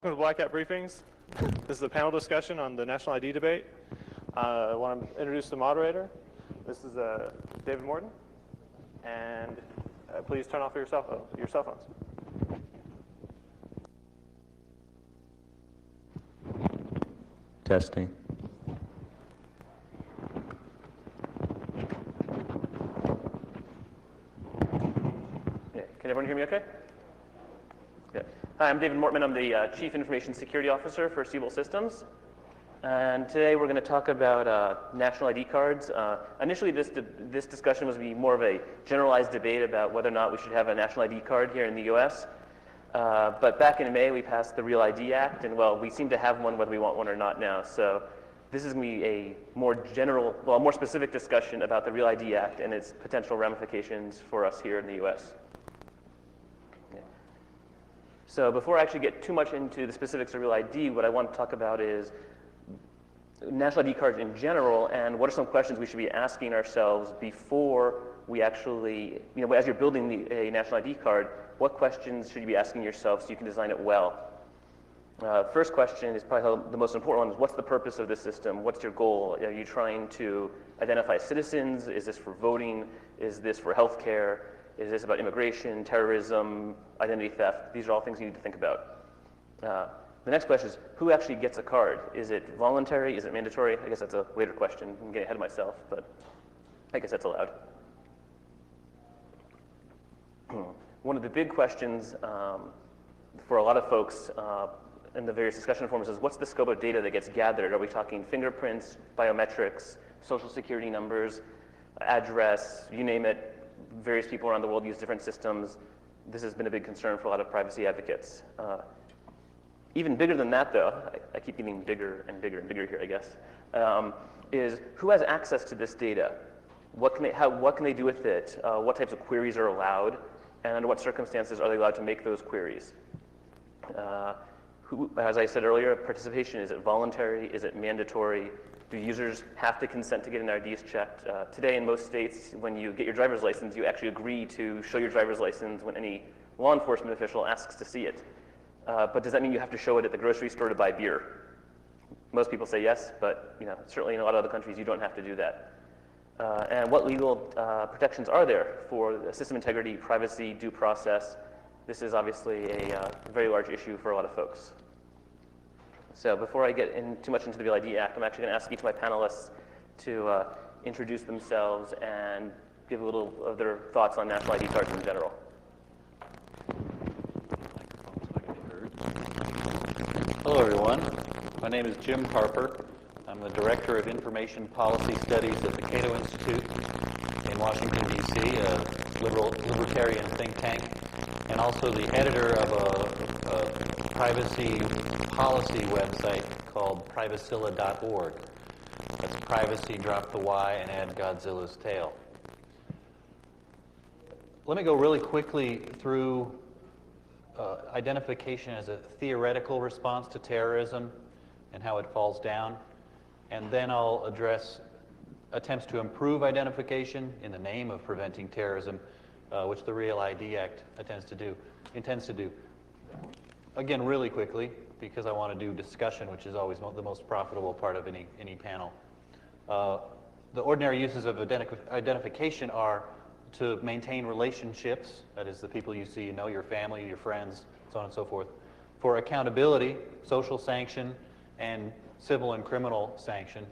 Welcome to Blackout Briefings. This is a panel discussion on the national ID debate. I want to introduce the moderator. This is David Morton. And please turn off your cell phones. Testing. Yeah. Can everyone hear me okay? Yeah. Hi, I'm David Mortman. I'm the Chief Information Security Officer for Siebel Systems. And today we're going to talk about national ID cards. Initially, this discussion was to be more of a generalized debate about whether or not we should have a national ID card here in the US. But back in May, we passed the Real ID Act, and well, we seem to have one whether we want one or not now. So this is going to be a more general, well, more specific discussion about the Real ID Act and its potential ramifications for us here in the US. So before I actually get too much into the specifics of Real ID, what I want to talk about is national ID cards in general, and what are some questions we should be asking ourselves before we actually, as you're building a national ID card, what questions should you be asking yourself so you can design it well? First question is probably the most important one, is what's the purpose of this system? What's your goal? Are you trying to identify citizens? Is this for voting? Is this for healthcare? Is this about immigration, terrorism, identity theft? These are all things you need to think about. The next question is, who actually gets a card? Is it voluntary? Is it mandatory? I guess that's a later question. I'm getting ahead of myself, but I guess that's allowed. One of the big questions for a lot of folks in the various discussion forums is, what's the scope of data that gets gathered? Are we talking fingerprints, biometrics, social security numbers, address, you name it? Various people around the world use different systems. This has been a big concern for a lot of privacy advocates. Even bigger than that, though, I keep getting bigger and bigger and bigger here, I guess, is who has access to this data? What can they do with it? What types of queries are allowed? And under what circumstances are they allowed to make those queries? As I said earlier, participation, is it voluntary? Is it mandatory? Do users have to consent to getting their IDs checked? Today in most states, when you get your driver's license, you actually agree to show your driver's license when any law enforcement official asks to see it. But does that mean you have to show it at the grocery store to buy beer? Most people say yes, but certainly in a lot of other countries you don't have to do that. And what legal protections are there for system integrity, privacy, due process? This is obviously a very large issue for a lot of folks. So before I get too much into the Real ID Act, I'm actually going to ask each of my panelists to introduce themselves and give a little of their thoughts on national ID cards in general. Hello, everyone. My name is Jim Harper. I'm the Director of Information Policy Studies at the Cato Institute in Washington, D.C., a libertarian think tank, and also the editor of a privacy policy website called privacilla.org. That's privacy, drop the Y, and add Godzilla's tail. Let me go really quickly through identification as a theoretical response to terrorism and how it falls down. And then I'll address attempts to improve identification in the name of preventing terrorism, which the Real ID Act intends to do. Again, really quickly, because I want to do discussion, which is always the most profitable part of any panel. The ordinary uses of identification are to maintain relationships, that is the people you see, your family, your friends, so on and so forth. For accountability, social sanction, and civil and criminal sanction.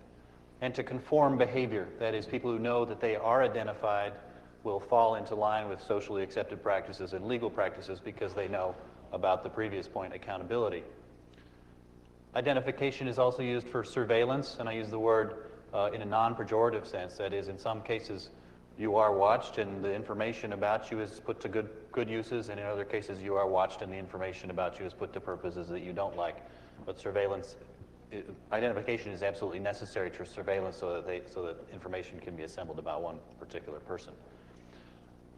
And to conform behavior, that is people who know that they are identified will fall into line with socially accepted practices and legal practices because they know about the previous point, accountability. Identification is also used for surveillance, and I use the word in a non-pejorative sense. That is, in some cases, you are watched and the information about you is put to good uses, and in other cases you are watched and the information about you is put to purposes that you don't like. But identification is absolutely necessary to surveillance so that information can be assembled about one particular person.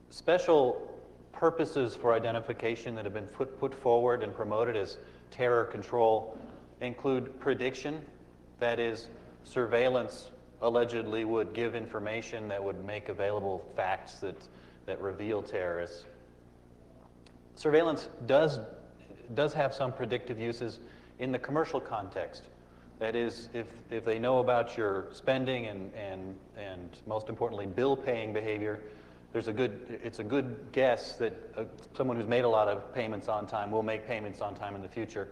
Special purposes for identification that have been put forward and promoted as terror control include prediction, that is, surveillance allegedly would give information that would make available facts that reveal terrorists. Surveillance does It does have some predictive uses in the commercial context. That is, if they know about your spending and most importantly, bill paying behavior, it's a good guess that someone who's made a lot of payments on time will make payments on time in the future.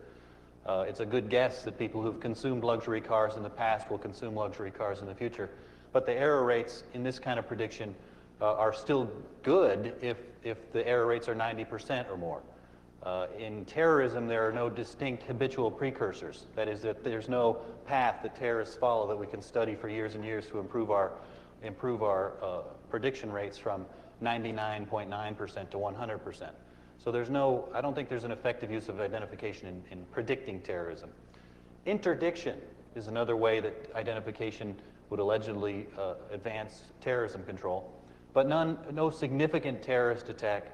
It's a good guess that people who've consumed luxury cars in the past will consume luxury cars in the future. But the error rates in this kind of prediction are still good if the error rates are 90% or more. In terrorism, there are no distinct habitual precursors. That is, that there's no path that terrorists follow that we can study for years and years to improve our prediction rates from 99.9% to 100%. So I don't think there's an effective use of identification in predicting terrorism. Interdiction is another way that identification would allegedly advance terrorism control. But no significant terrorist attack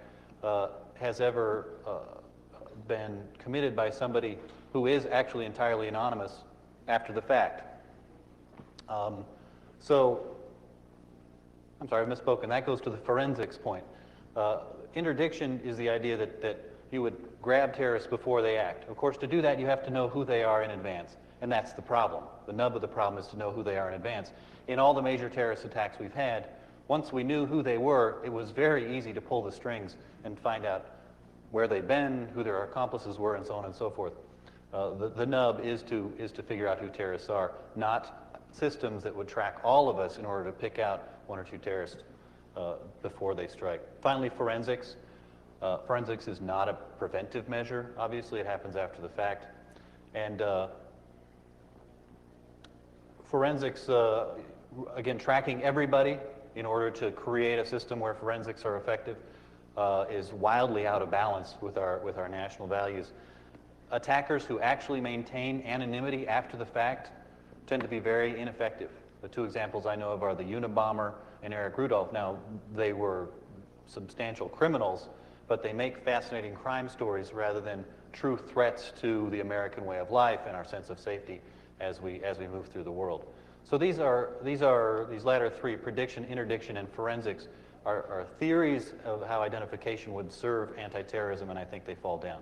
has ever been committed by somebody who is actually entirely anonymous after the fact. I'm sorry, I've misspoken. That goes to the forensics point. Interdiction is the idea that you would grab terrorists before they act. Of course, to do that, you have to know who they are in advance, and that's the problem. The nub of the problem is to know who they are in advance. In all the major terrorist attacks we've had, once we knew who they were, it was very easy to pull the strings and find out where they'd been, who their accomplices were, and so on and so forth. The nub is to figure out who terrorists are, not systems that would track all of us in order to pick out one or two terrorists before they strike. Finally, forensics. Forensics is not a preventive measure. Obviously, it happens after the fact. And forensics, again, tracking everybody in order to create a system where forensics are effective is wildly out of balance with our national values. Attackers who actually maintain anonymity after the fact tend to be very ineffective. The two examples I know of are the Unabomber and Eric Rudolph. Now, they were substantial criminals, but they make fascinating crime stories rather than true threats to the American way of life and our sense of safety as we move through the world. So these latter three, prediction, interdiction, and forensics, are theories of how identification would serve anti-terrorism, and I think they fall down.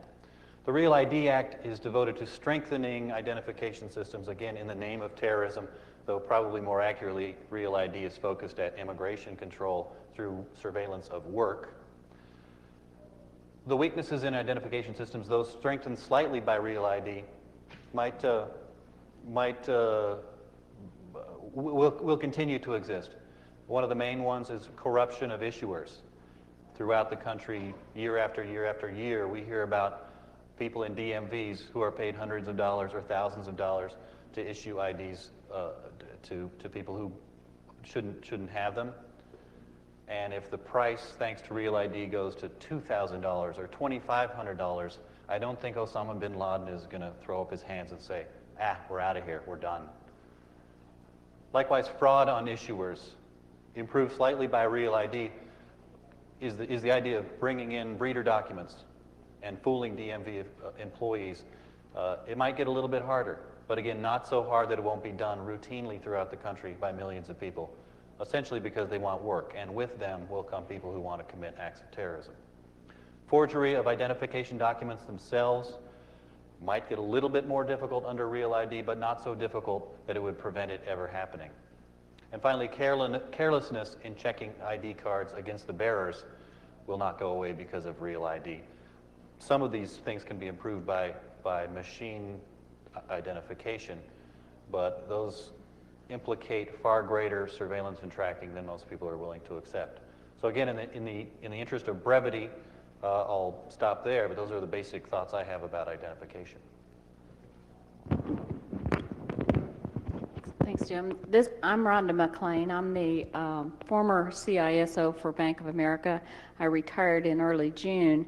The Real ID Act is devoted to strengthening identification systems, again, in the name of terrorism, though probably more accurately, Real ID is focused at immigration control through surveillance of work. The weaknesses in identification systems, though strengthened slightly by Real ID, will continue to exist. One of the main ones is corruption of issuers. Throughout the country, year after year after year, we hear about people in DMVs who are paid hundreds of dollars or thousands of dollars to issue IDs to people who shouldn't have them. And if the price, thanks to Real ID, goes to $2,000 or $2,500, I don't think Osama bin Laden is going to throw up his hands and say, we're out of here, we're done. Likewise, fraud on issuers, improved slightly by Real ID, is the idea of bringing in breeder documents and fooling DMV employees. It might get a little bit harder, but again, not so hard that it won't be done routinely throughout the country by millions of people, essentially because they want work, and with them will come people who want to commit acts of terrorism. Forgery of identification documents themselves might get a little bit more difficult under Real ID, but not so difficult that it would prevent it ever happening. And finally, carelessness in checking ID cards against the bearers will not go away because of Real ID. Some of these things can be improved by machine identification, but those implicate far greater surveillance and tracking than most people are willing to accept. So again, in the interest of brevity, I'll stop there, but those are the basic thoughts I have about identification. Thanks, Jim. I'm Rhonda McLean. I'm the former CISO for Bank of America. I retired in early June,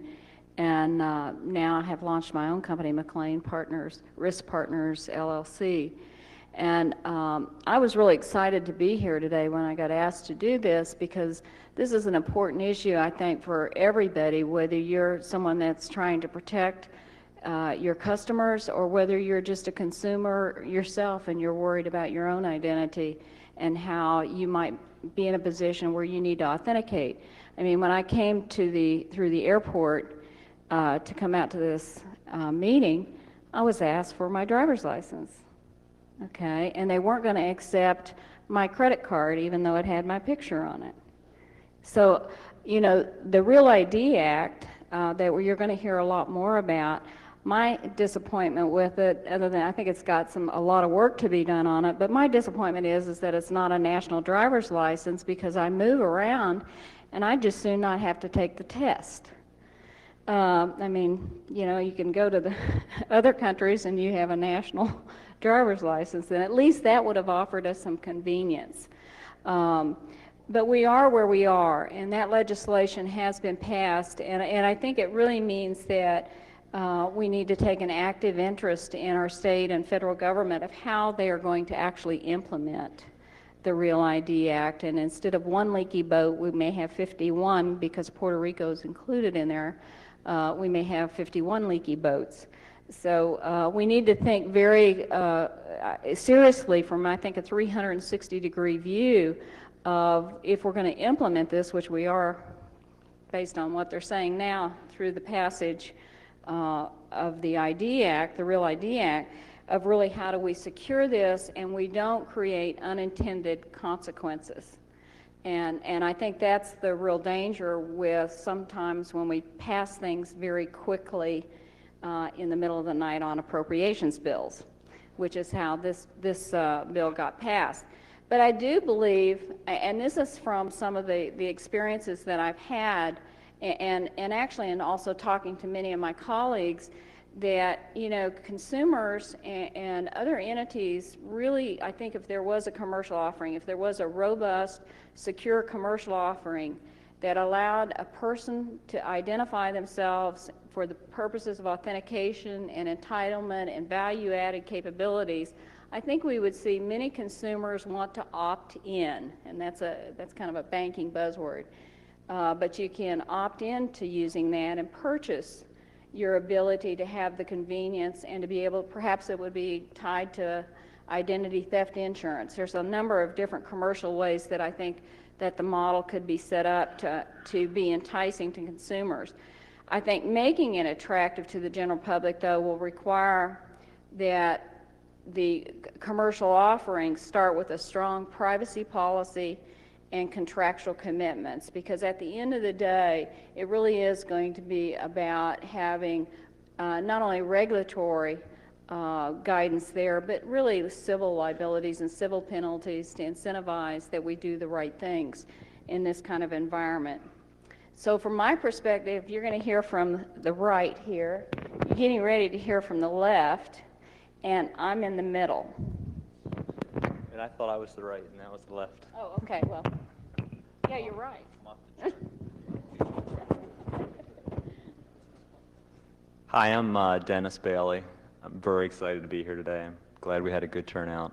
and now I have launched my own company, McLean Partners, Risk Partners, LLC. And I was really excited to be here today when I got asked to do this, because this is an important issue, I think, for everybody, whether you're someone that's trying to protect your customers or whether you're just a consumer yourself and you're worried about your own identity and how you might be in a position where you need to authenticate. I mean, when I came through the airport, to come out to this meeting, I was asked for my driver's license. Okay, and they weren't going to accept my credit card even though it had my picture on it. So, you know, the Real ID Act that you're going to hear a lot more about, my disappointment with it, other than I think it's got a lot of work to be done on it, but my disappointment is that it's not a national driver's license, because I move around and I'd just soon not have to take the test. I mean, you know, you can go to the other countries and you have a national driver's license, and at least that would have offered us some convenience. But we are where we are, and that legislation has been passed, and I think it really means that we need to take an active interest in our state and federal government of how they are going to actually implement the Real ID Act. And instead of one leaky boat, we may have 51, because Puerto Rico is included in there. We may have 51 leaky boats. So we need to think very seriously from, I think, a 360-degree view of if we're going to implement this, which we are based on what they're saying now through the passage of the ID Act, the Real ID Act, of really how do we secure this and we don't create unintended consequences. And I think that's the real danger with sometimes when we pass things very quickly in the middle of the night on appropriations bills, which is how this bill got passed. But I do believe, and this is from some of the experiences that I've had, and actually, and also talking to many of my colleagues, that, you know, consumers and other entities really, I think if there was a commercial offering, if there was a robust, secure commercial offering that allowed a person to identify themselves for the purposes of authentication and entitlement and value-added capabilities, I think we would see many consumers want to opt in, and that's kind of a banking buzzword. But you can opt into using that and purchase your ability to have the convenience and to be able, perhaps it would be tied to identity theft insurance. There's a number of different commercial ways that I think that the model could be set up to be enticing to consumers. I think making it attractive to the general public, though, will require that the commercial offerings start with a strong privacy policy and contractual commitments, because at the end of the day, it really is going to be about having not only regulatory guidance there, but really civil liabilities and civil penalties to incentivize that we do the right things in this kind of environment. So from my perspective, you're going to hear from the right here, you're getting ready to hear from the left, and I'm in the middle. And I thought I was the right, and that was the left. Oh, okay, well, yeah, you're right. Hi, I'm Dennis Bailey. I'm very excited to be here today. I'm glad we had a good turnout.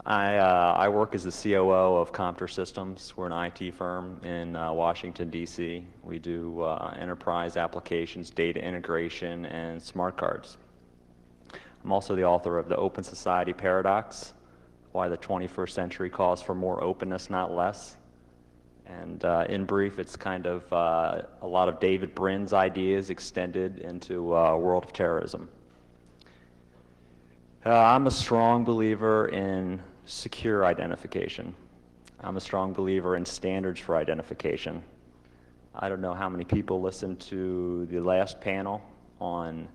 I work as the COO of Compter Systems. We're an IT firm in Washington, D.C. We do enterprise applications, data integration, and smart cards. I'm also the author of The Open Society Paradox, Why the 21st Century Calls for More Openness, Not Less. And in brief, it's kind of a lot of David Brin's ideas extended into a world of terrorism. I'm a strong believer in secure identification. I'm a strong believer in standards for identification. I don't know how many people listened to the last panel on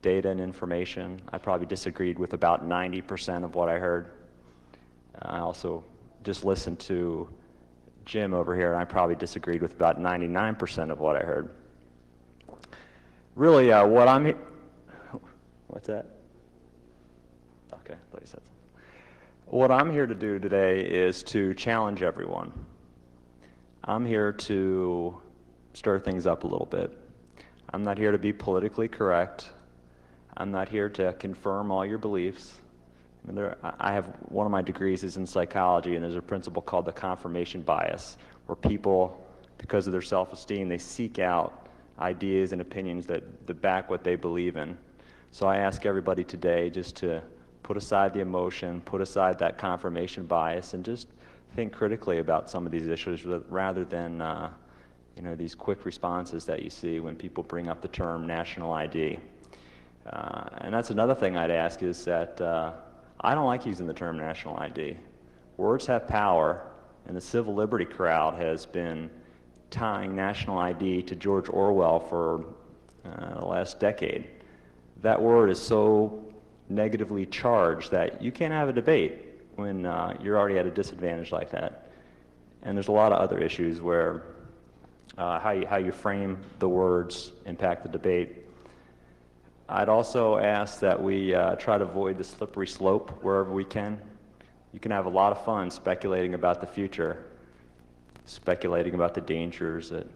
data and information. I probably disagreed with about 90% of what I heard. I also just listened to Jim over here, and I probably disagreed with about 99% of what I heard. Really, what's that? Okay, I thought you said something. What I'm here to do today is to challenge everyone. I'm here to stir things up a little bit. I'm not here to be politically correct. I'm not here to confirm all your beliefs. I have, one of my degrees is in psychology, and there's a principle called the confirmation bias, where people, because of their self-esteem, they seek out ideas and opinions that back what they believe in. So I ask everybody today just to put aside the emotion, put aside that confirmation bias, and just think critically about some of these issues rather than these quick responses that you see when people bring up the term national ID. And that's another thing I'd ask is that I don't like using the term national ID. Words have power, and the civil liberty crowd has been tying national ID to George Orwell for the last decade. That word is so negatively charged that you can't have a debate when you're already at a disadvantage like that. And there's a lot of other issues where how you frame the words impact the debate. I'd also ask that we try to avoid the slippery slope wherever we can. You can have a lot of fun speculating about the future, speculating about the dangers that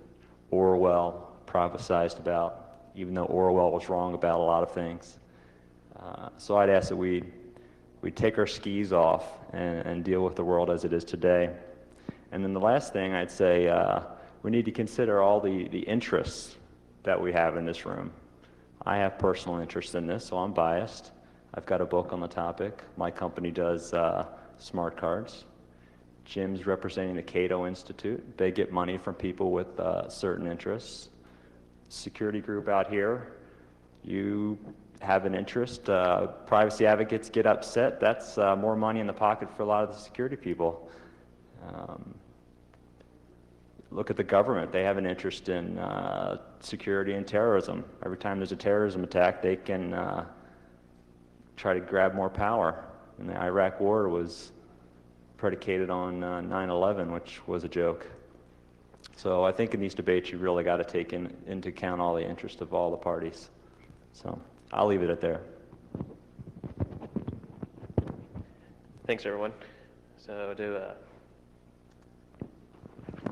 Orwell prophesized about, even though Orwell was wrong about a lot of things. So I'd ask that we take our skis off and deal with the world as it is today. And then the last thing I'd say, we need to consider all the interests that we have in this room. I have personal interest in this, so I'm biased. I've got a book on the topic. My company does smart cards. Jim's representing the Cato Institute. They get money from people with certain interests. Security group out here, you have an interest. Privacy advocates get upset. That's more money in the pocket for a lot of the security people. Look at the government. They have an interest in security and terrorism. Every time there's a terrorism attack, they can try to grab more power. And the Iraq War was predicated on 9/11, which was a joke. So I think in these debates, you really got to take into account all the interest of all the parties. So I'll leave it at there. Thanks, everyone. So to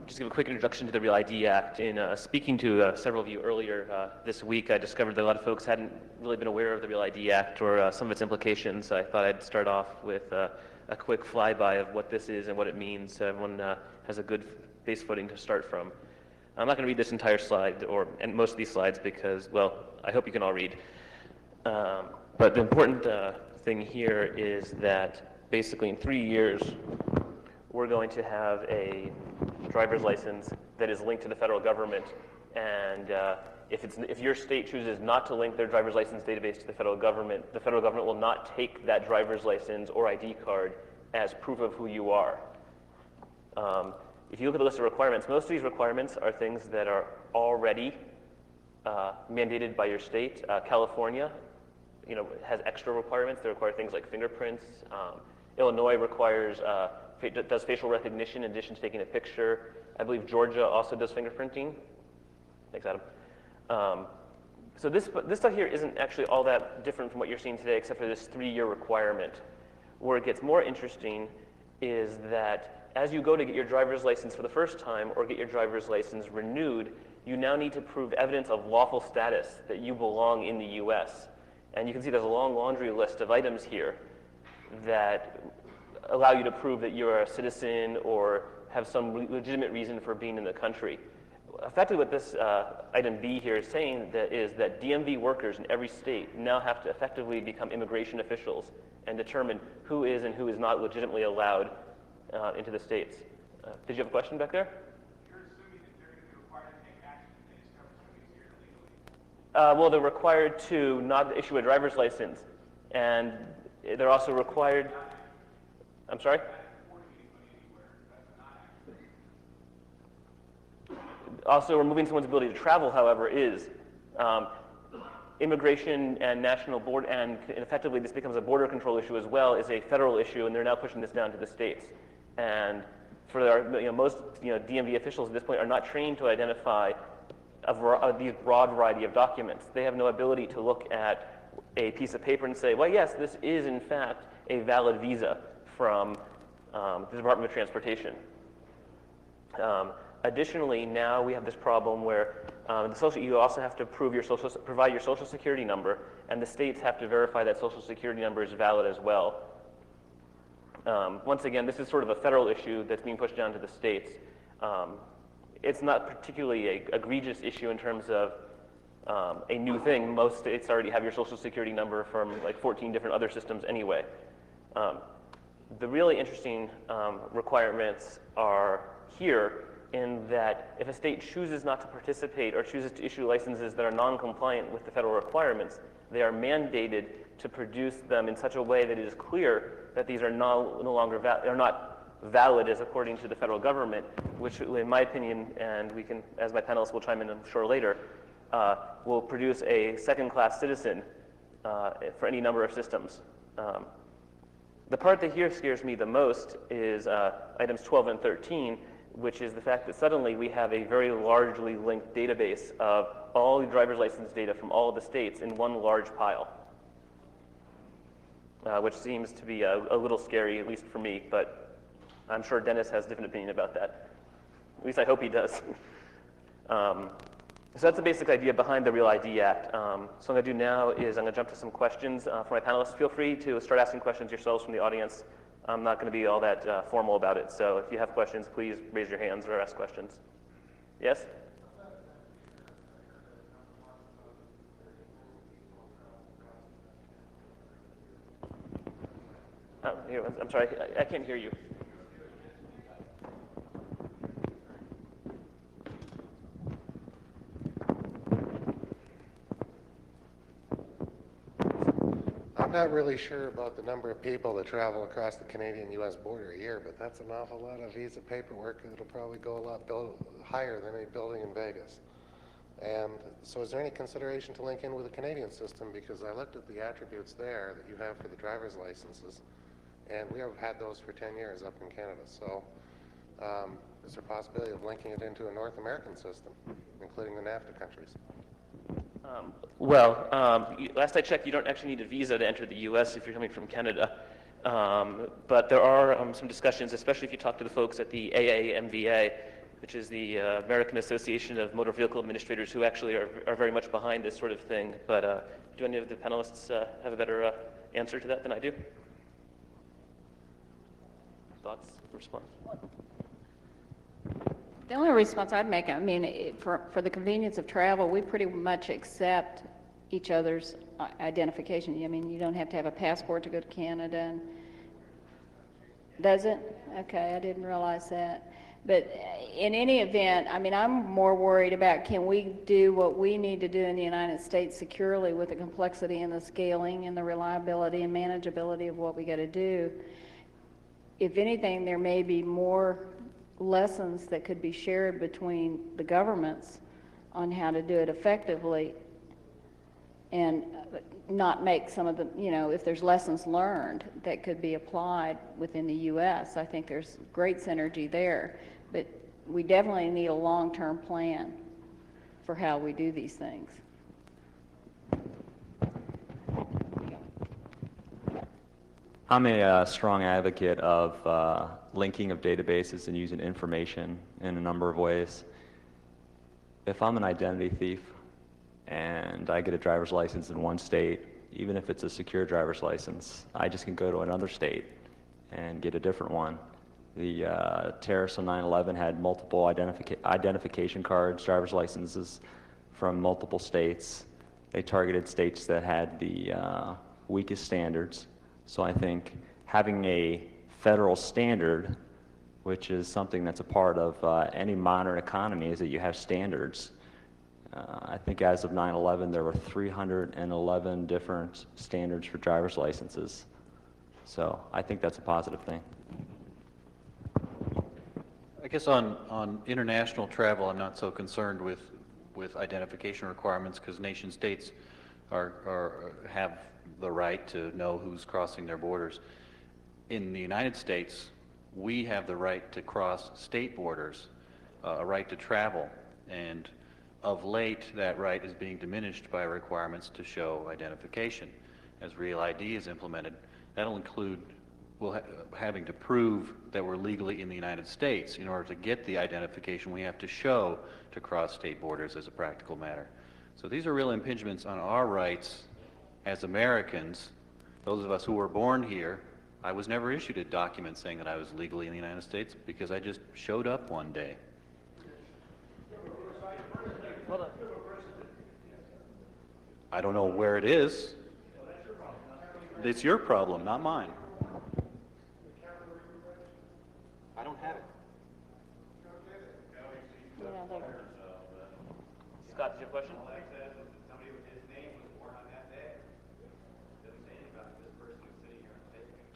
just give a quick introduction to the Real ID Act. In speaking to several of you earlier this week, I discovered that a lot of folks hadn't really been aware of the Real ID Act or some of its implications. I thought I'd start off with a quick flyby of what this is and what it means, so everyone has a good base footing to start from. I'm not going to read this entire slide, and most of these slides, because, well, I hope you can all read. But the important thing here is that basically in 3 years, we're going to have a driver's license that is linked to the federal government, and if your state chooses not to link their driver's license database to the federal government will not take that driver's license or ID card as proof of who you are. If you look at the list of requirements, most of these requirements are things that are already mandated by your state. California, has extra requirements. They require things like fingerprints. Illinois requires does facial recognition in addition to taking a picture. I believe Georgia also does fingerprinting. Thanks, Adam. So this stuff here isn't actually all that different from what you're seeing today, except for this 3-year requirement. Where it gets more interesting is that as you go to get your driver's license for the first time or get your driver's license renewed, you now need to prove evidence of lawful status that you belong in the U.S. And you can see there's a long laundry list of items here that allow you to prove that you're a citizen or have some legitimate reason for being in the country. Effectively what this item B here is saying is that DMV workers in every state now have to effectively become immigration officials and determine who is and who is not legitimately allowed into the states. Did you have a question back there? You're assuming that they're going to be required to take action if they discover somebody's here illegally. Well, they're required to not issue a driver's license, and they're also required. I'm sorry? Also, removing someone's ability to travel, however, is immigration and national border, and effectively this becomes a border control issue as well, is a federal issue, and they're now pushing this down to the states. And for most DMV officials at this point are not trained to identify these broad variety of documents. They have no ability to look at a piece of paper and say, well, yes, this is in fact a valid visa from the Department of Transportation. Additionally, now we have this problem where you also have to provide your social security number, and the states have to verify that social security number is valid as well. Once again, this is sort of a federal issue that's being pushed down to the states. It's not particularly an egregious issue in terms of a new thing. Most states already have your social security number from like 14 different other systems anyway. The really interesting requirements are here, in that if a state chooses not to participate or chooses to issue licenses that are non-compliant with the federal requirements, they are mandated to produce them in such a way that it is clear that these are no longer are not valid as according to the federal government, which in my opinion, and we can, as my panelists will chime in I'm sure later, will produce a second-class citizen for any number of systems. The part that here scares me the most is items 12 and 13, which is the fact that suddenly we have a very largely linked database of all the driver's license data from all of the states in one large pile, which seems to be a little scary, at least for me, but I'm sure Dennis has a different opinion about that. At least I hope he does. So that's the basic idea behind the Real ID Act. So what I'm going to do now is I'm going to jump to some questions for my panelists. Feel free to start asking questions yourselves from the audience. I'm not going to be all that formal about it. So if you have questions, please raise your hands or ask questions. Yes? Here, I'm sorry, I can't hear you. I'm not really sure about the number of people that travel across the Canadian-U.S. border a year, but that's an awful lot of visa paperwork, and it'll probably go a lot higher than any building in Vegas. And so is there any consideration to link in with the Canadian system? Because I looked at the attributes there that you have for the driver's licenses, and we have had those for 10 years up in Canada. So is there a possibility of linking it into a North American system, including the NAFTA countries? Last I checked, you don't actually need a visa to enter the U.S. if you're coming from Canada. But there are some discussions, especially if you talk to the folks at the AAMVA, which is the American Association of Motor Vehicle Administrators, who actually are very much behind this sort of thing. But do any of the panelists have a better answer to that than I do? Thoughts, response? The only response I'd make, I mean, for the convenience of travel, we pretty much accept each other's identification. I mean, you don't have to have a passport to go to Canada. And does it? Okay, I didn't realize that. But in any event, I mean, I'm more worried about can we do what we need to do in the United States securely with the complexity and the scaling and the reliability and manageability of what we got to do. If anything, there may be more lessons that could be shared between the governments on how to do it effectively and not make some of the, you know, if there's lessons learned that could be applied within the U.S., I think there's great synergy there. But we definitely need a long-term plan for how we do these things. I'm a strong advocate of linking of databases and using information in a number of ways. If I'm an identity thief and I get a driver's license in one state, even if it's a secure driver's license, I just can go to another state and get a different one. The terrorists on 9/11 had multiple identification cards, driver's licenses from multiple states. They targeted states that had the weakest standards. So I think having a federal standard, which is something that's a part of any modern economy, is that you have standards. I think as of 9/11, there were 311 different standards for driver's licenses. So I think that's a positive thing. I guess on international travel, I'm not so concerned with identification requirements because nation states have the right to know who's crossing their borders. In the United States, we have the right to cross state borders, a right to travel, and of late that right is being diminished by requirements to show identification. As Real ID is implemented, that'll include having to prove that we're legally in the United States. In order to get the identification, we have to show to cross state borders as a practical matter. So these are real impingements on our rights as Americans, those of us who were born here. I was never issued a document saying that I was legally in the United States because I just showed up one day. I don't know where it is. It's your problem, not mine. I don't have it. Scott, did you have a question? All that says is that somebody with his name was born on that day. Doesn't say anything about this person who's sitting here and taking it.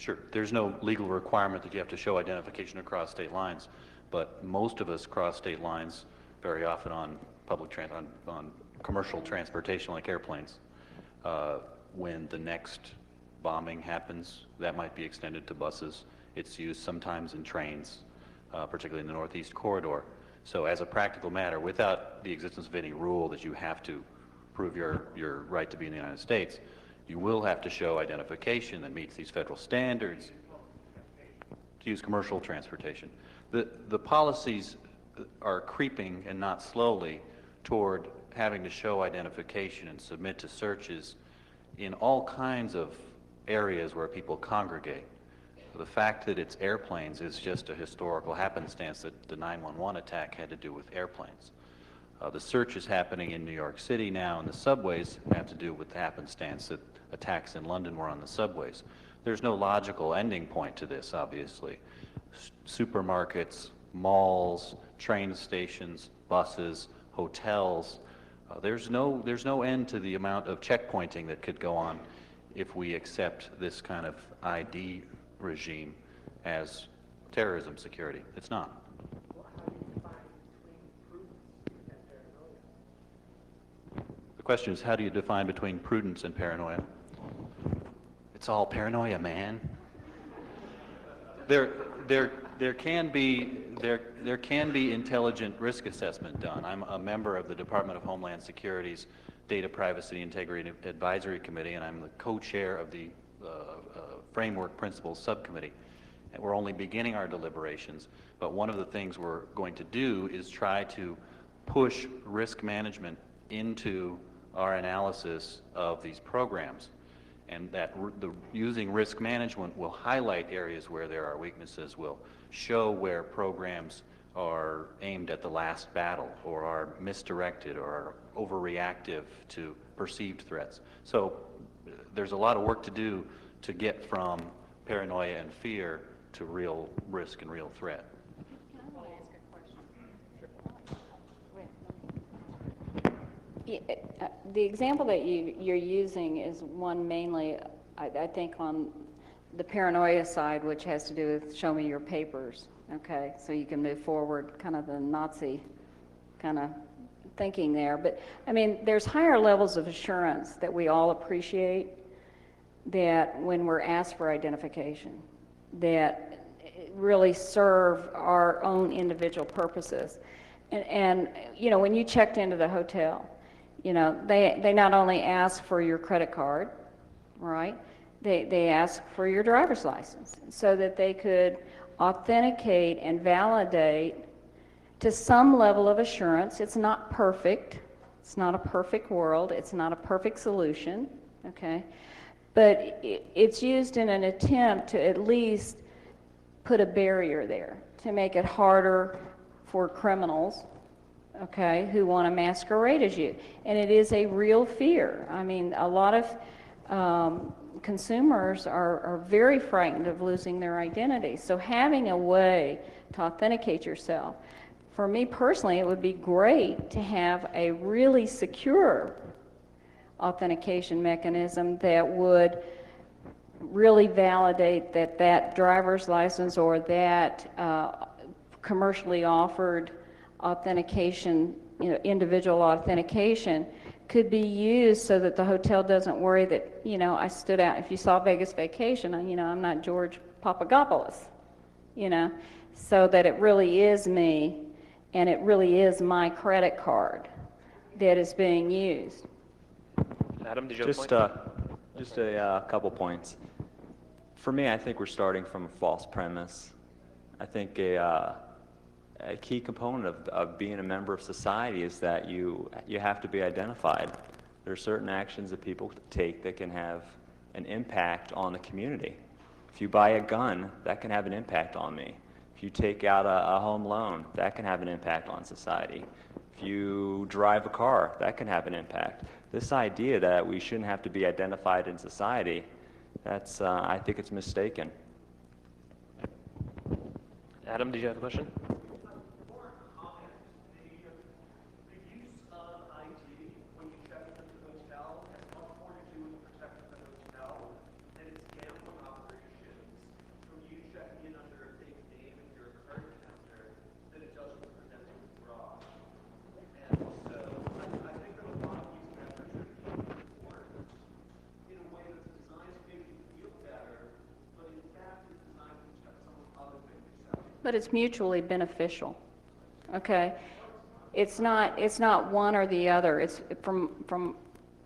Sure. There's no legal requirement that you have to show identification across state lines, but most of us cross state lines very often on on commercial transportation like airplanes. When the next bombing happens, that might be extended to buses. It's used sometimes in trains, particularly in the Northeast Corridor. So as a practical matter, without the existence of any rule that you have to prove your right to be in the United States, you will have to show identification that meets these federal standards to use commercial transportation. The policies are creeping, and not slowly, toward having to show identification and submit to searches in all kinds of areas where people congregate. The fact that it's airplanes is just a historical happenstance that the 9/11 attack had to do with airplanes. The search is happening in New York City now, and the subways have to do with the happenstance that attacks in London were on the subways. There's no logical ending point to this, obviously. Supermarkets, malls, train stations, buses, hotels. There's no end to the amount of checkpointing that could go on if we accept this kind of ID regime as terrorism security. It's not. The question is, how do you define between prudence and paranoia? It's all paranoia, man. There can be intelligent risk assessment done. I'm a member of the Department of Homeland Security's Data Privacy Integrity Advisory Committee, and I'm the co-chair of the Framework Principles Subcommittee. And we're only beginning our deliberations, but one of the things we're going to do is try to push risk management into our analysis of these programs. And that using risk management will highlight areas where there are weaknesses, will show where programs are aimed at the last battle, or are misdirected, or are overreactive to perceived threats. So there's a lot of work to do to get from paranoia and fear to real risk and real threat. The example that you're using is one mainly, I think, on the paranoia side, which has to do with show me your papers, okay, so you can move forward, kind of the Nazi kind of thinking there. But, I mean, there's higher levels of assurance that we all appreciate, that when we're asked for identification, that really serve our own individual purposes. And you know, when you checked into the hotel, you know, they not only ask for your credit card, right? They ask for your driver's license so that they could authenticate and validate to some level of assurance. It's not perfect. It's not a perfect world. It's not a perfect solution, okay? But it's used in an attempt to at least put a barrier there, to make it harder for criminals, okay, who want to masquerade as you. And it is a real fear. I mean, a lot of consumers are very frightened of losing their identity. So having a way to authenticate yourself, for me personally, it would be great to have a really secure authentication mechanism that would really validate that that driver's license or that commercially offered authentication, you know, individual authentication could be used so that the hotel doesn't worry that, you know, I stood out. If you saw Vegas Vacation, you know, I'm not George Papagopoulos, you know, so that it really is me and it really is my credit card that is being used. Adam, did you have a point? Just a couple points. For me, I think we're starting from a false premise. I think a key component of being a member of society is that you have to be identified. There are certain actions that people take that can have an impact on the community. If you buy a gun, that can have an impact on me. If you take out a home loan, that can have an impact on society. If you drive a car, that can have an impact. This idea that we shouldn't have to be identified in society That's, I think it's mistaken. Adam, did you have a question? More comment. The use of ID when you check into the hotel has much more to do with protecting the hotel than its gambling operations from you checking in under a fake name and your card counter than it does with presenting fraud. And so I think that a lot of these measures should be enforced in a way that's designed to make you feel better, but in fact is designed to protect someone other than yourself. But it's mutually beneficial, okay? It's not one or the other. It's from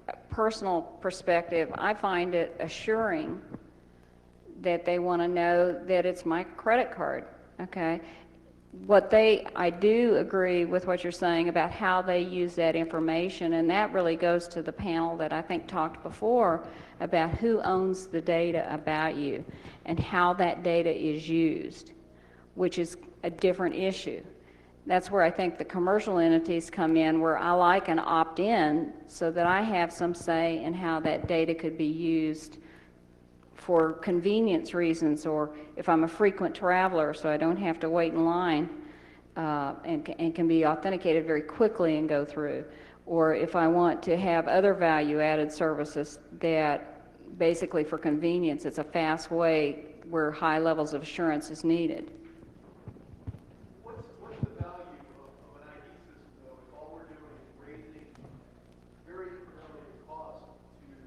a personal perspective, I find it assuring that they want to know that it's my credit card, okay? I do agree with what you're saying about how they use that information, and that really goes to the panel that I think talked before about who owns the data about you and how that data is used, which is a different issue. That's where I think the commercial entities come in, where I like an opt-in so that I have some say in how that data could be used for convenience reasons, or if I'm a frequent traveler so I don't have to wait in line and can be authenticated very quickly and go through, or if I want to have other value-added services that basically for convenience, it's a fast way where high levels of assurance is needed. What's the value of an ID system, though, if all we're doing is raising very incrementally the cost to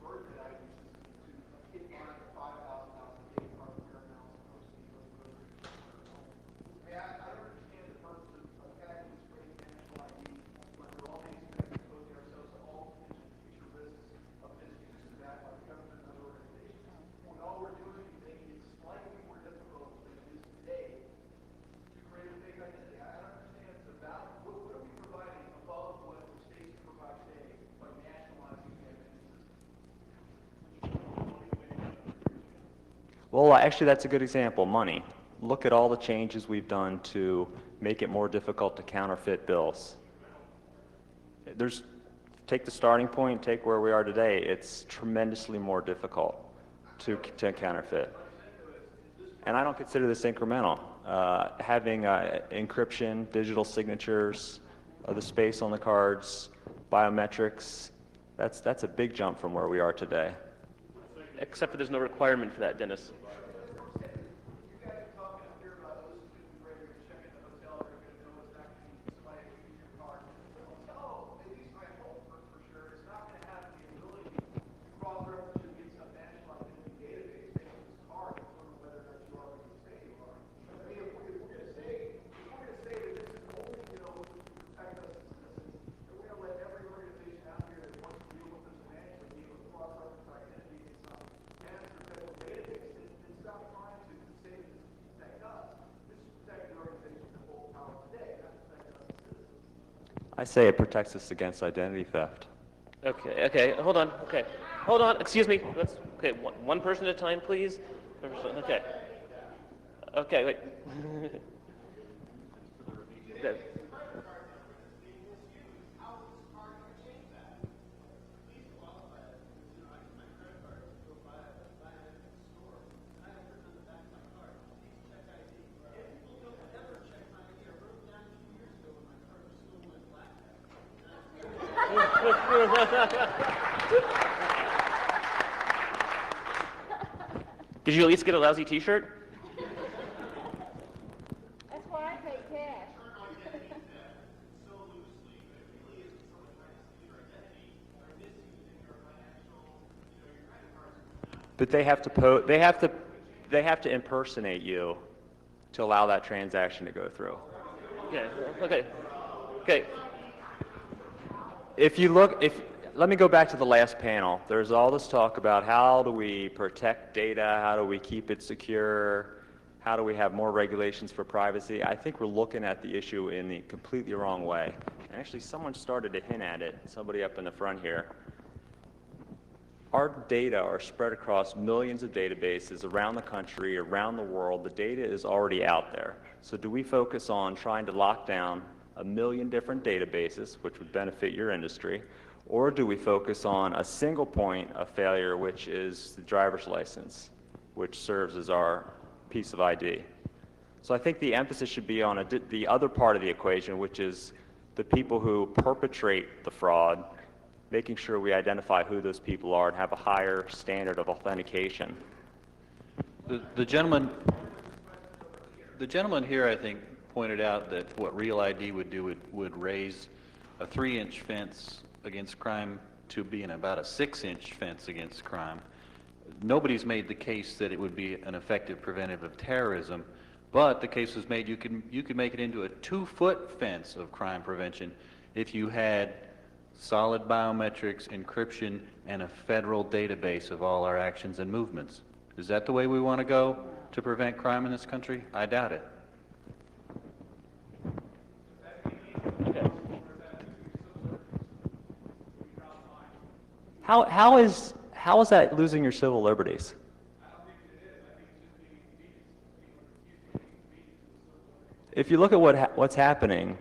subvert that ID system to a kid buying a $5,000 date card where now it's supposed to be I mean, I understand the purpose of having this great national ID when we're all being expected to expose ourselves to all potential future risks of misuse of that by the government and other organizations. When all we're doing is making it slightly more difficult than it is today to create a fake identity. I don't understand the value. What are we providing above what the states provide today by nationalizing the identity system? Well, actually, that's a good example, money. Look at all the changes we've done to make it more difficult to counterfeit bills. Take the starting point, take where we are today, it's tremendously more difficult to counterfeit. And I don't consider this incremental. Having encryption, digital signatures, the space on the cards, biometrics, that's a big jump from where we are today. Except that there's no requirement for that, Dennis. You guys are talking up here about those students where you're checking the hotel, they're going to know it's actually somebody who used your card. The hotel, at least I hope for sure, is not going to have the ability to cross-reference you against some national identity database based on this card to determine whether or not you are what you say you are. I mean, if we're going to say that this is only, to protect us as citizens, and we're going to let every organization out here that wants to deal with this financially be able to cross-reference our identity in some master federal database, then stop trying to say that this is to protect us. This is to protect the organizations that hold power today, not protect us as citizens. I say it protects us against identity theft. Okay, hold on, excuse me, okay, one person at a time, please. Okay, wait. Did you at least get a lousy T-shirt? That's why I pay cash. But they have to impersonate you to allow that transaction to go through. Yeah, okay. Let me go back to the last panel. There's all this talk about how do we protect data, how do we keep it secure, how do we have more regulations for privacy. I think we're looking at the issue in the completely wrong way. And actually, someone started to hint at it, somebody up in the front here. Our data are spread across millions of databases around the country, around the world. The data is already out there. So do we focus on trying to lock down 1 million different databases, which would benefit your industry, Or do we focus on a single point of failure, which is the driver's license, which serves as our piece of ID? So I think the emphasis should be on the other part of the equation, which is the people who perpetrate the fraud, making sure we identify who those people are and have a higher standard of authentication. The gentleman here, I think, pointed out that what Real ID would do would raise a 3-inch fence against crime to being about a 6-inch fence against crime. Nobody's made the case that it would be an effective preventive of terrorism, but the case was made you could make it into a 2-foot fence of crime prevention if you had solid biometrics, encryption, and a federal database of all our actions and movements. Is that the way we want to go to prevent crime in this country? I doubt it. How is that losing your civil liberties? If you look at what's happening,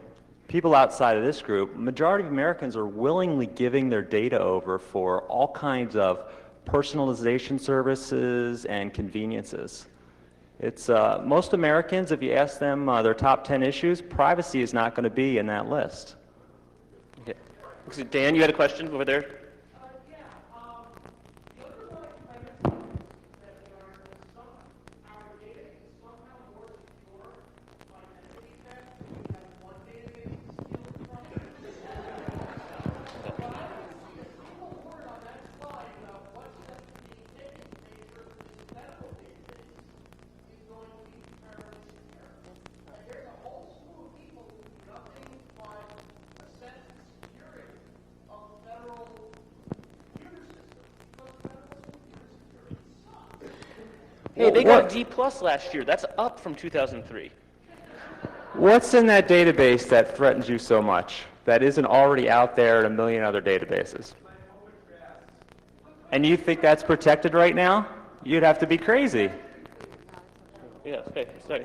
people outside of this group, majority of Americans are willingly giving their data over for all kinds of personalization services and conveniences. It's most Americans, if you ask them their top 10 issues, privacy is not going to be in that list. Okay. So Dan, you had a question over there? Hey, they got a D+ last year. That's up from 2003. What's in that database that threatens you so much that isn't already out there in a million other databases? And you think that's protected right now? You'd have to be crazy. Yeah, okay, sorry.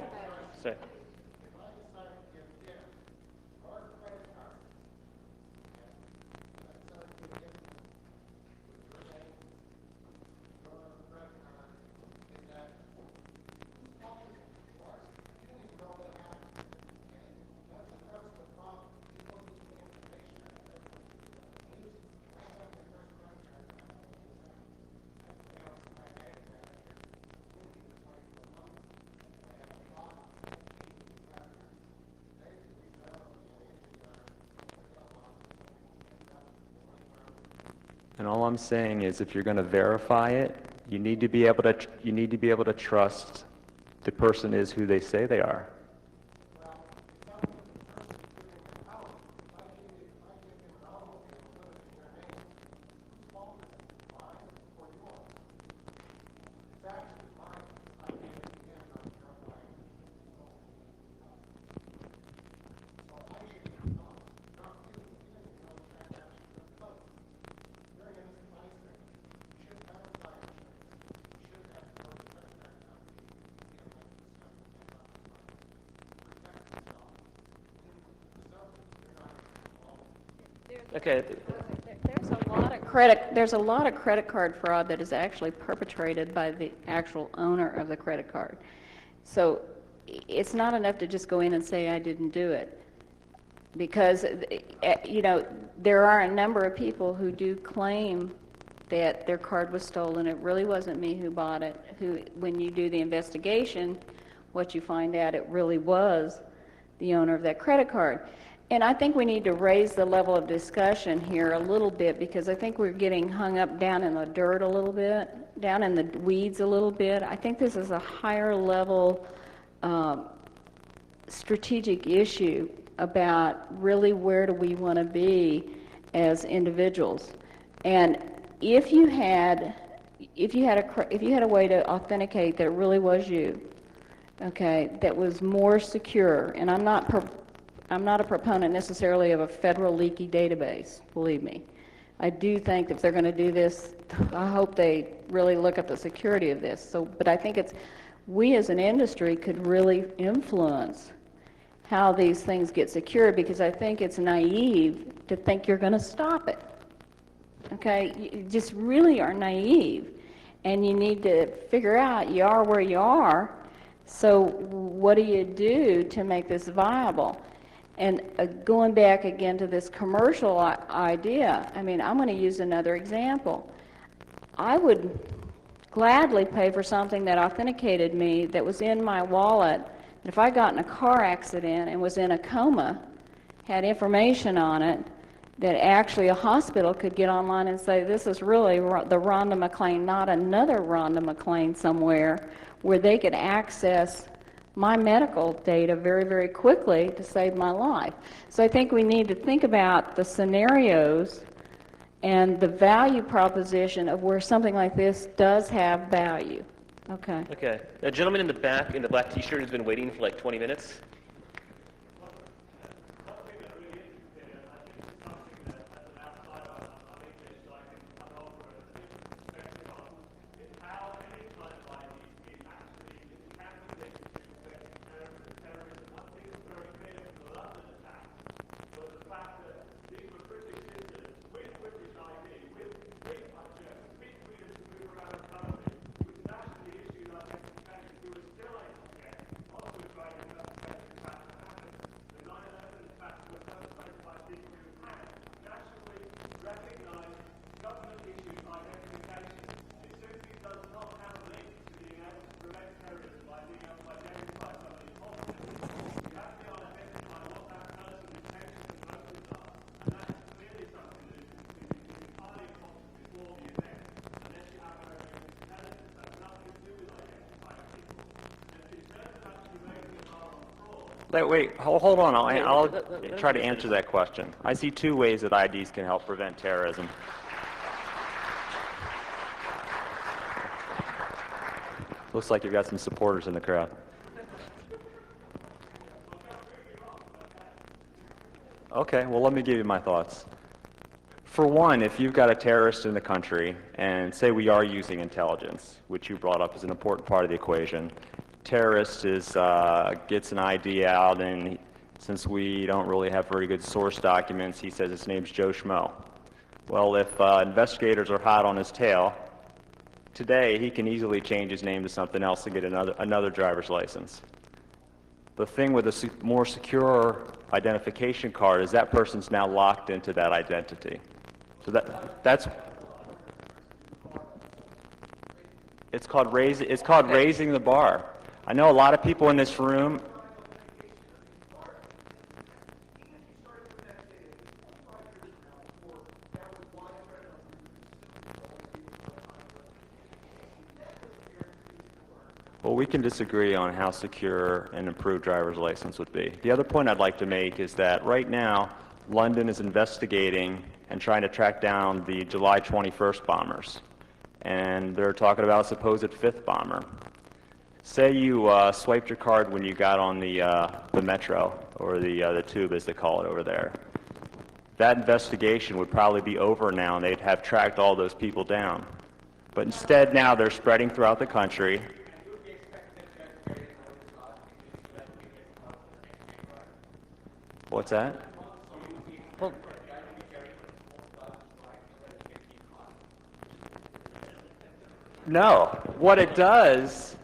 And all I'm saying is, if you're going to verify it, you need to be able to trust the person is who they say they are. Okay. There's a lot of credit card fraud that is actually perpetrated by the actual owner of the credit card. So it's not enough to just go in and say, I didn't do it. Because, there are a number of people who do claim that their card was stolen. It really wasn't me who bought it. When you do the investigation, what you find out, it really was the owner of that credit card. And I think we need to raise the level of discussion here a little bit, because I think we're getting hung up down in the dirt a little bit, down in the weeds a little bit. I think this is a higher level strategic issue about really where do we want to be as individuals. And if you had a way to authenticate that it really was you, okay, that was more secure, and I'm not a proponent necessarily of a federal leaky database, believe me. I do think if they're going to do this, I hope they really look at the security of this. But I think we as an industry could really influence how these things get secured, because I think it's naive to think you're going to stop it. okay? You just really are naive, and you need to figure out you are where you are, so what do you do to make this viable? And going back again to this commercial idea, I mean, I'm going to use another example. I would gladly pay for something that authenticated me, that was in my wallet. If I got in a car accident and was in a coma, had information on it, that actually a hospital could get online and say, this is really the Rhonda McClain, not another Rhonda McClain somewhere, where they could access my medical data very, very quickly to save my life. So I think we need to think about the scenarios and the value proposition of where something like this does have value. Okay. Okay. A gentleman in the back in the black T-shirt has been waiting for like 20 minutes. Wait, hold on. I'll try to answer that question. I see two ways that IDs can help prevent terrorism. Looks like you've got some supporters in the crowd. Okay, well, let me give you my thoughts. For one, if you've got a terrorist in the country, and say we are using intelligence, which you brought up as an important part of the equation, terrorist gets an ID out, and since we don't really have very good source documents, he says his name's Joe Schmo. Well, if investigators are hot on his tail, today he can easily change his name to something else and get another driver's license. The thing with a more secure identification card is that person's now locked into that identity. So that's it's called raising the bar. I know a lot of people in this room. Well, we can disagree on how secure an improved driver's license would be. The other point I'd like to make is that right now, London is investigating and trying to track down the July 21st bombers. And they're talking about a supposed fifth bomber. Say you swiped your card when you got on the metro, or the tube as they call it over there. That investigation would probably be over now, and they'd have tracked all those people down. But instead now they're spreading throughout the country. What's that? Well, no. What it does,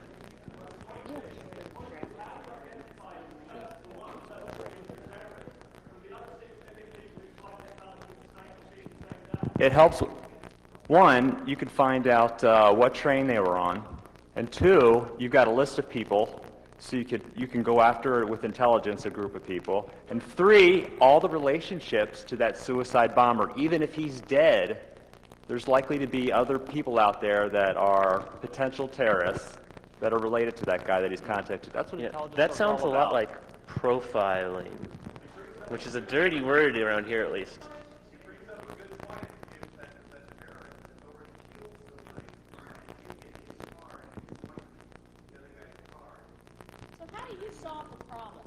it helps. One, you can find out what train they were on, and two, you've got a list of people, so you can go after it with intelligence, a group of people, and three, all the relationships to that suicide bomber. Even if he's dead, there's likely to be other people out there that are potential terrorists that are related to that guy that he's contacted. That's what intelligence that is sounds all a lot about. like profiling, which is a dirty word around here at least. So how do you solve the problem?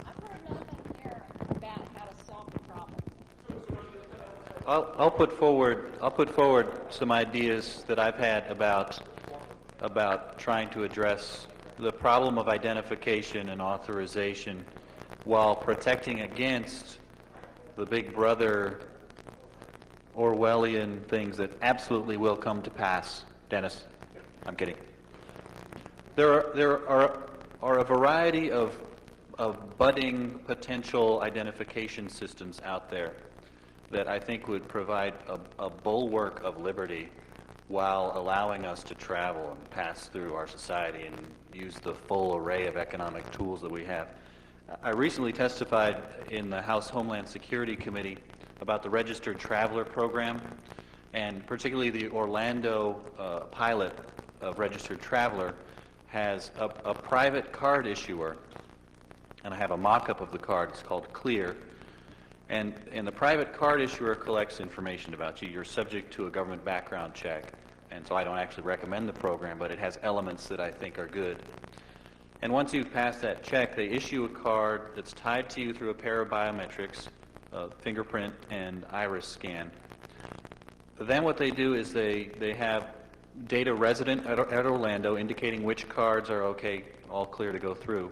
I've heard nothing here about how to solve the problem. I'll put forward some ideas that I've had about trying to address the problem of identification and authorization while protecting against the big brother Orwellian things that absolutely will come to pass. Dennis, I'm kidding. There are a variety of budding potential identification systems out there that I think would provide a bulwark of liberty while allowing us to travel and pass through our society and use the full array of economic tools that we have. I recently testified in the House Homeland Security Committee about the Registered Traveler Program, and particularly the Orlando pilot of Registered Traveler has a private card issuer, and I have a mock-up of the card. It's called Clear. And the private card issuer collects information about you. You're subject to a government background check. And so I don't actually recommend the program, but it has elements that I think are good. And once you've passed that check, they issue a card that's tied to you through a pair of biometrics, fingerprint and iris scan. Then what they do is they have data resident at Orlando indicating which cards are okay, all clear to go through.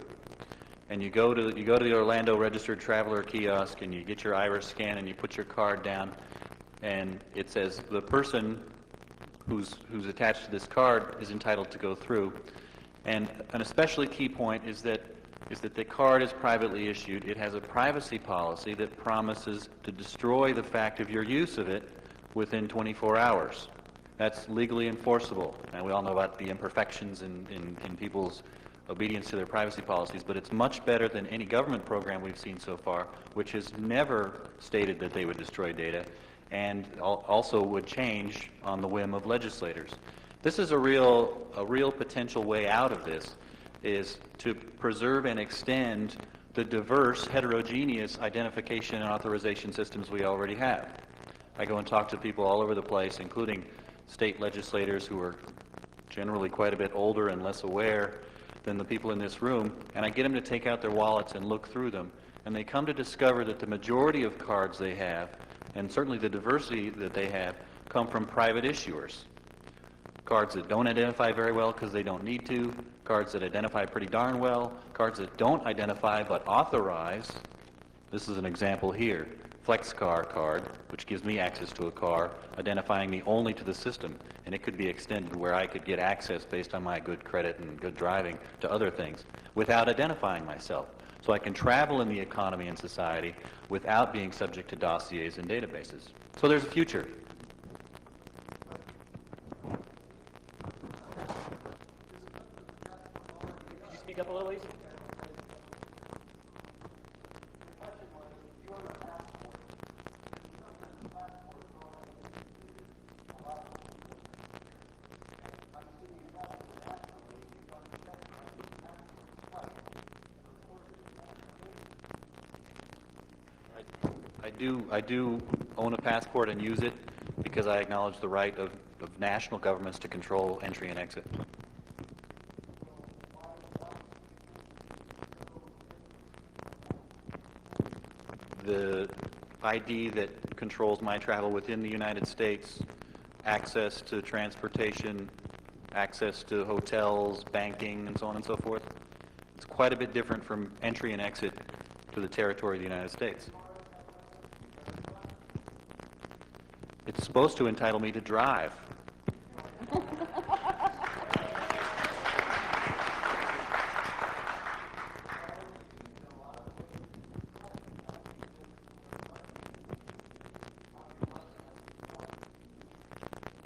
And you go to the Orlando Registered Traveler kiosk and you get your iris scan and you put your card down, and it says the person who's attached to this card is entitled to go through. And an especially key point is that the card is privately issued. It has a privacy policy that promises to destroy the fact of your use of it within 24 hours. That's legally enforceable. And we all know about the imperfections in people's obedience to their privacy policies, but it's much better than any government program we've seen so far, which has never stated that they would destroy data and also would change on the whim of legislators. This is a real potential way out of this, is to preserve and extend the diverse, heterogeneous identification and authorization systems we already have. I go and talk to people all over the place, including state legislators who are generally quite a bit older and less aware than the people in this room, and I get them to take out their wallets and look through them, and they come to discover that the majority of cards they have, and certainly the diversity that they have, come from private issuers. Cards that don't identify very well because they don't need to, cards that identify pretty darn well, cards that don't identify but authorize. This is an example here. FlexCar card, which gives me access to a car, identifying me only to the system, and it could be extended where I could get access based on my good credit and good driving to other things without identifying myself. So I can travel in the economy and society without being subject to dossiers and databases. So there's a future. Could you speak up a little, please? I do own a passport and use it because I acknowledge the right of national governments to control entry and exit. The ID that controls my travel within the United States, access to transportation, access to hotels, banking, and so on and so forth, it's quite a bit different from entry and exit to the territory of the United States. It's supposed to entitle me to drive.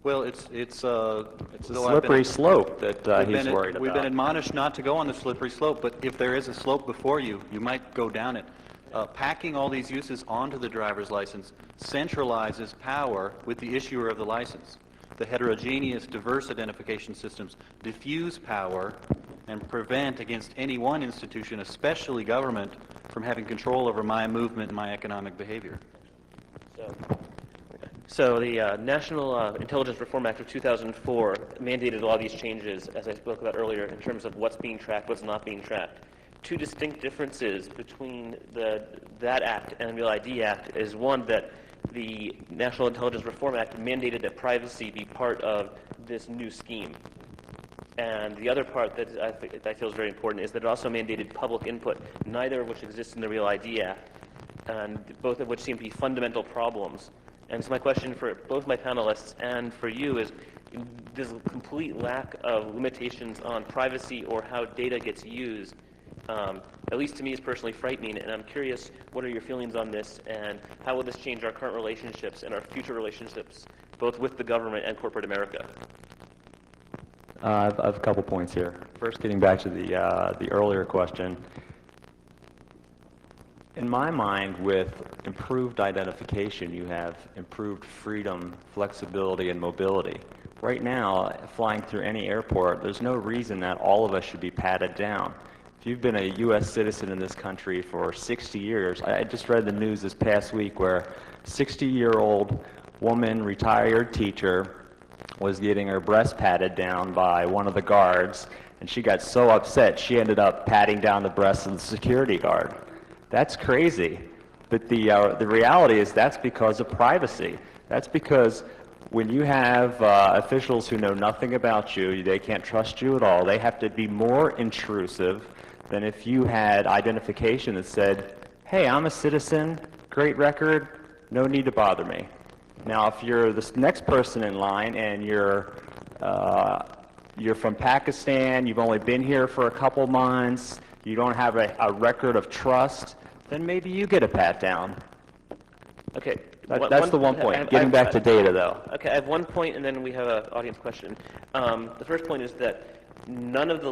Well, it's a Slippery slope that he's worried about. We've been admonished not to go on the slippery slope, but if there is a slope before you, you might go down it. Packing all these uses onto the driver's license centralizes power with the issuer of the license. The heterogeneous, diverse identification systems diffuse power and prevent against any one institution, especially government, from having control over my movement and my economic behavior. So the National Intelligence Reform Act of 2004 mandated a lot of these changes, as I spoke about earlier, in terms of what's being tracked, what's not being tracked. Two distinct differences between that act and the Real ID Act is one, that the National Intelligence Reform Act mandated that privacy be part of this new scheme. And the other part that I feel is very important is that it also mandated public input, neither of which exists in the Real ID Act, and both of which seem to be fundamental problems And so my question for both my panelists and for you is, this complete lack of limitations on privacy or how data gets used, at least to me, is personally frightening. And I'm curious, what are your feelings on this, and how will this change our current relationships and our future relationships, both with the government and corporate America? I've a couple points here. First, getting back to the earlier question. In my mind, with improved identification, you have improved freedom, flexibility, and mobility. Right now, flying through any airport, there's no reason that all of us should be patted down. If you've been a U.S. citizen in this country for 60 years, I just read the news this past week where a 60-year-old woman, retired teacher, was getting her breast patted down by one of the guards, and she got so upset she ended up patting down the breast of the security guard. That's crazy. But the reality is that's because of privacy. That's because when you have officials who know nothing about you, they can't trust you at all, they have to be more intrusive than if you had identification that said, hey, I'm a citizen, great record, no need to bother me. Now, if you're the next person in line and you're from Pakistan, you've only been here for a couple months, you don't have a record of trust, then maybe you get a pat down. Okay. That's the one point. Getting back to data, though. Okay, I have one point, and then we have an audience question. The first point is that none of the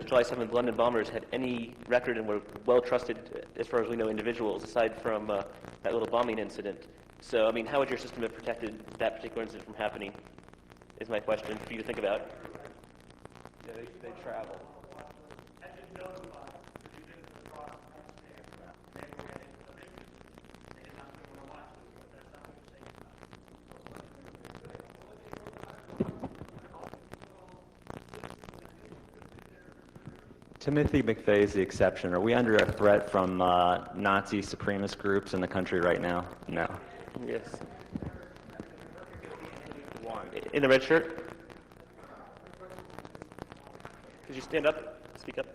July 7th London bombers had any record and were well trusted, as far as we know, individuals, aside from that little bombing incident. So, I mean, how would your system have protected that particular incident from happening? Is my question for you to think about. Yeah, they travel. Timothy McVeigh is the exception. Are we under a threat from Nazi supremacist groups in the country right now? No. Yes. In the red shirt? Could you stand up? Speak up.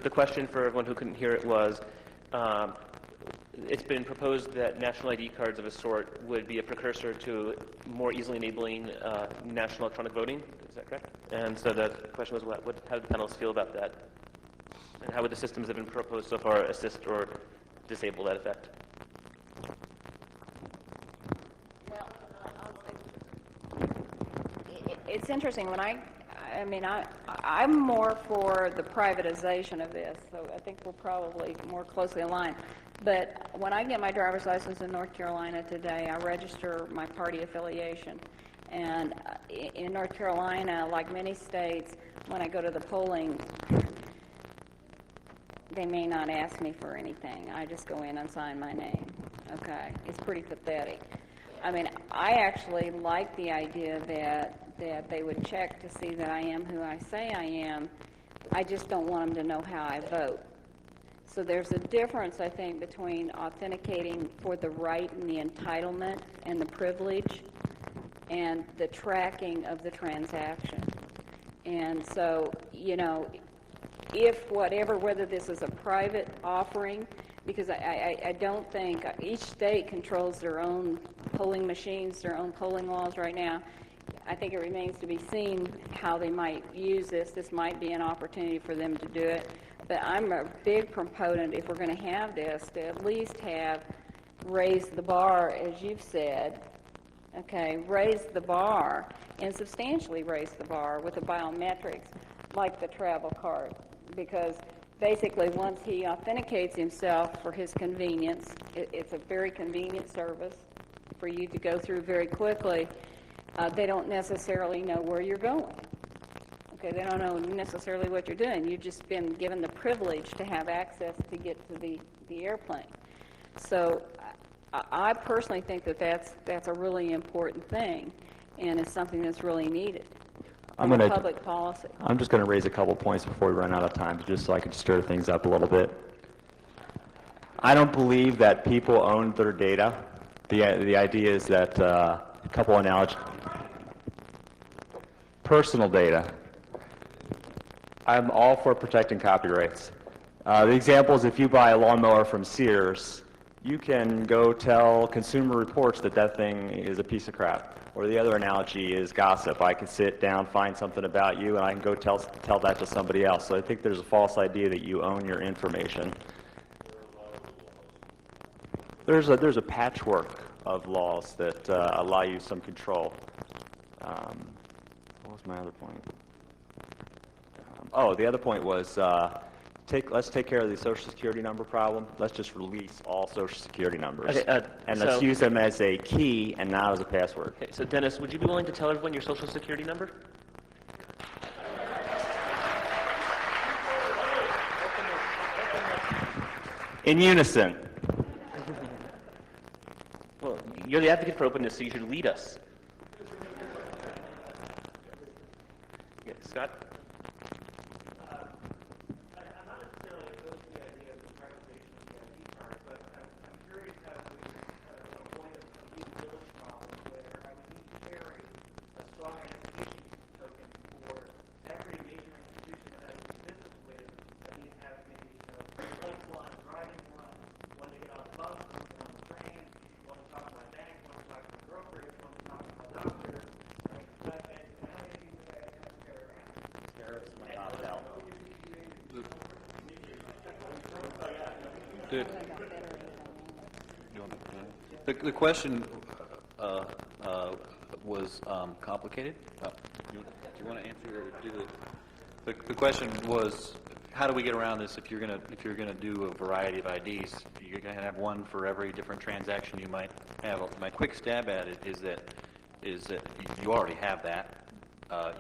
The question for everyone who couldn't hear it was, it's been proposed that national ID cards of a sort would be a precursor to more easily enabling national electronic voting. Is that correct? And so the question was, how do the panelists feel about that? And how would the systems that have been proposed so far assist or disable that effect? Well, it's interesting. When I'm more for the privatization of this, so I think we're probably more closely aligned. But when I get my driver's license in North Carolina today, I register my party affiliation. And in North Carolina, like many states, when I go to the polling, they may not ask me for anything. I just go in and sign my name. Okay, it's pretty pathetic. I mean, I actually like the idea that they would check to see that I am who I say I am. I just don't want them to know how I vote. So there's a difference, I think, between authenticating for the right and the entitlement and the privilege and the tracking of the transaction. And so, you know, whether this is a private offering, because I don't think each state controls their own polling machines, their own polling laws right now. I think it remains to be seen how they might use this. This might be an opportunity for them to do it. But I'm a big proponent, if we're going to have this, to at least have raised the bar, as you've said, okay, raise the bar and substantially raise the bar with the biometrics, like the travel card. Because basically once he authenticates himself for his convenience, it's a very convenient service for you to go through very quickly. They don't necessarily know where you're going. Okay, they don't know necessarily what you're doing. You've just been given the privilege to have access to get to the airplane. So I personally think that that's a really important thing, and it's something that's really needed. from a public policy. I'm just going to raise a couple points before we run out of time, just so I can stir things up a little bit. I don't believe that people own their data. The idea is that a couple analogies. Personal data. I'm all for protecting copyrights. The example is if you buy a lawnmower from Sears, you can go tell Consumer Reports that that thing is a piece of crap. Or the other analogy is gossip. I can sit down, find something about you, and I can go tell that to somebody else. So I think there's a false idea that you own your information. There's a patchwork of laws that allow you some control. What was my other point? The other point was let's take care of the Social Security number problem. Let's just release all Social Security numbers. Okay, and let's use them as a key and not as a password. Okay, so Dennis, would you be willing to tell everyone your Social Security number? In unison. Well, you're the advocate for openness, so you should lead us. Yeah, Scott? The question was complicated. Do you want to answer or do the question was, how do we get around this if you're gonna do a variety of IDs? You're gonna have one for every different transaction you might have. My quick stab at it is that you already have that.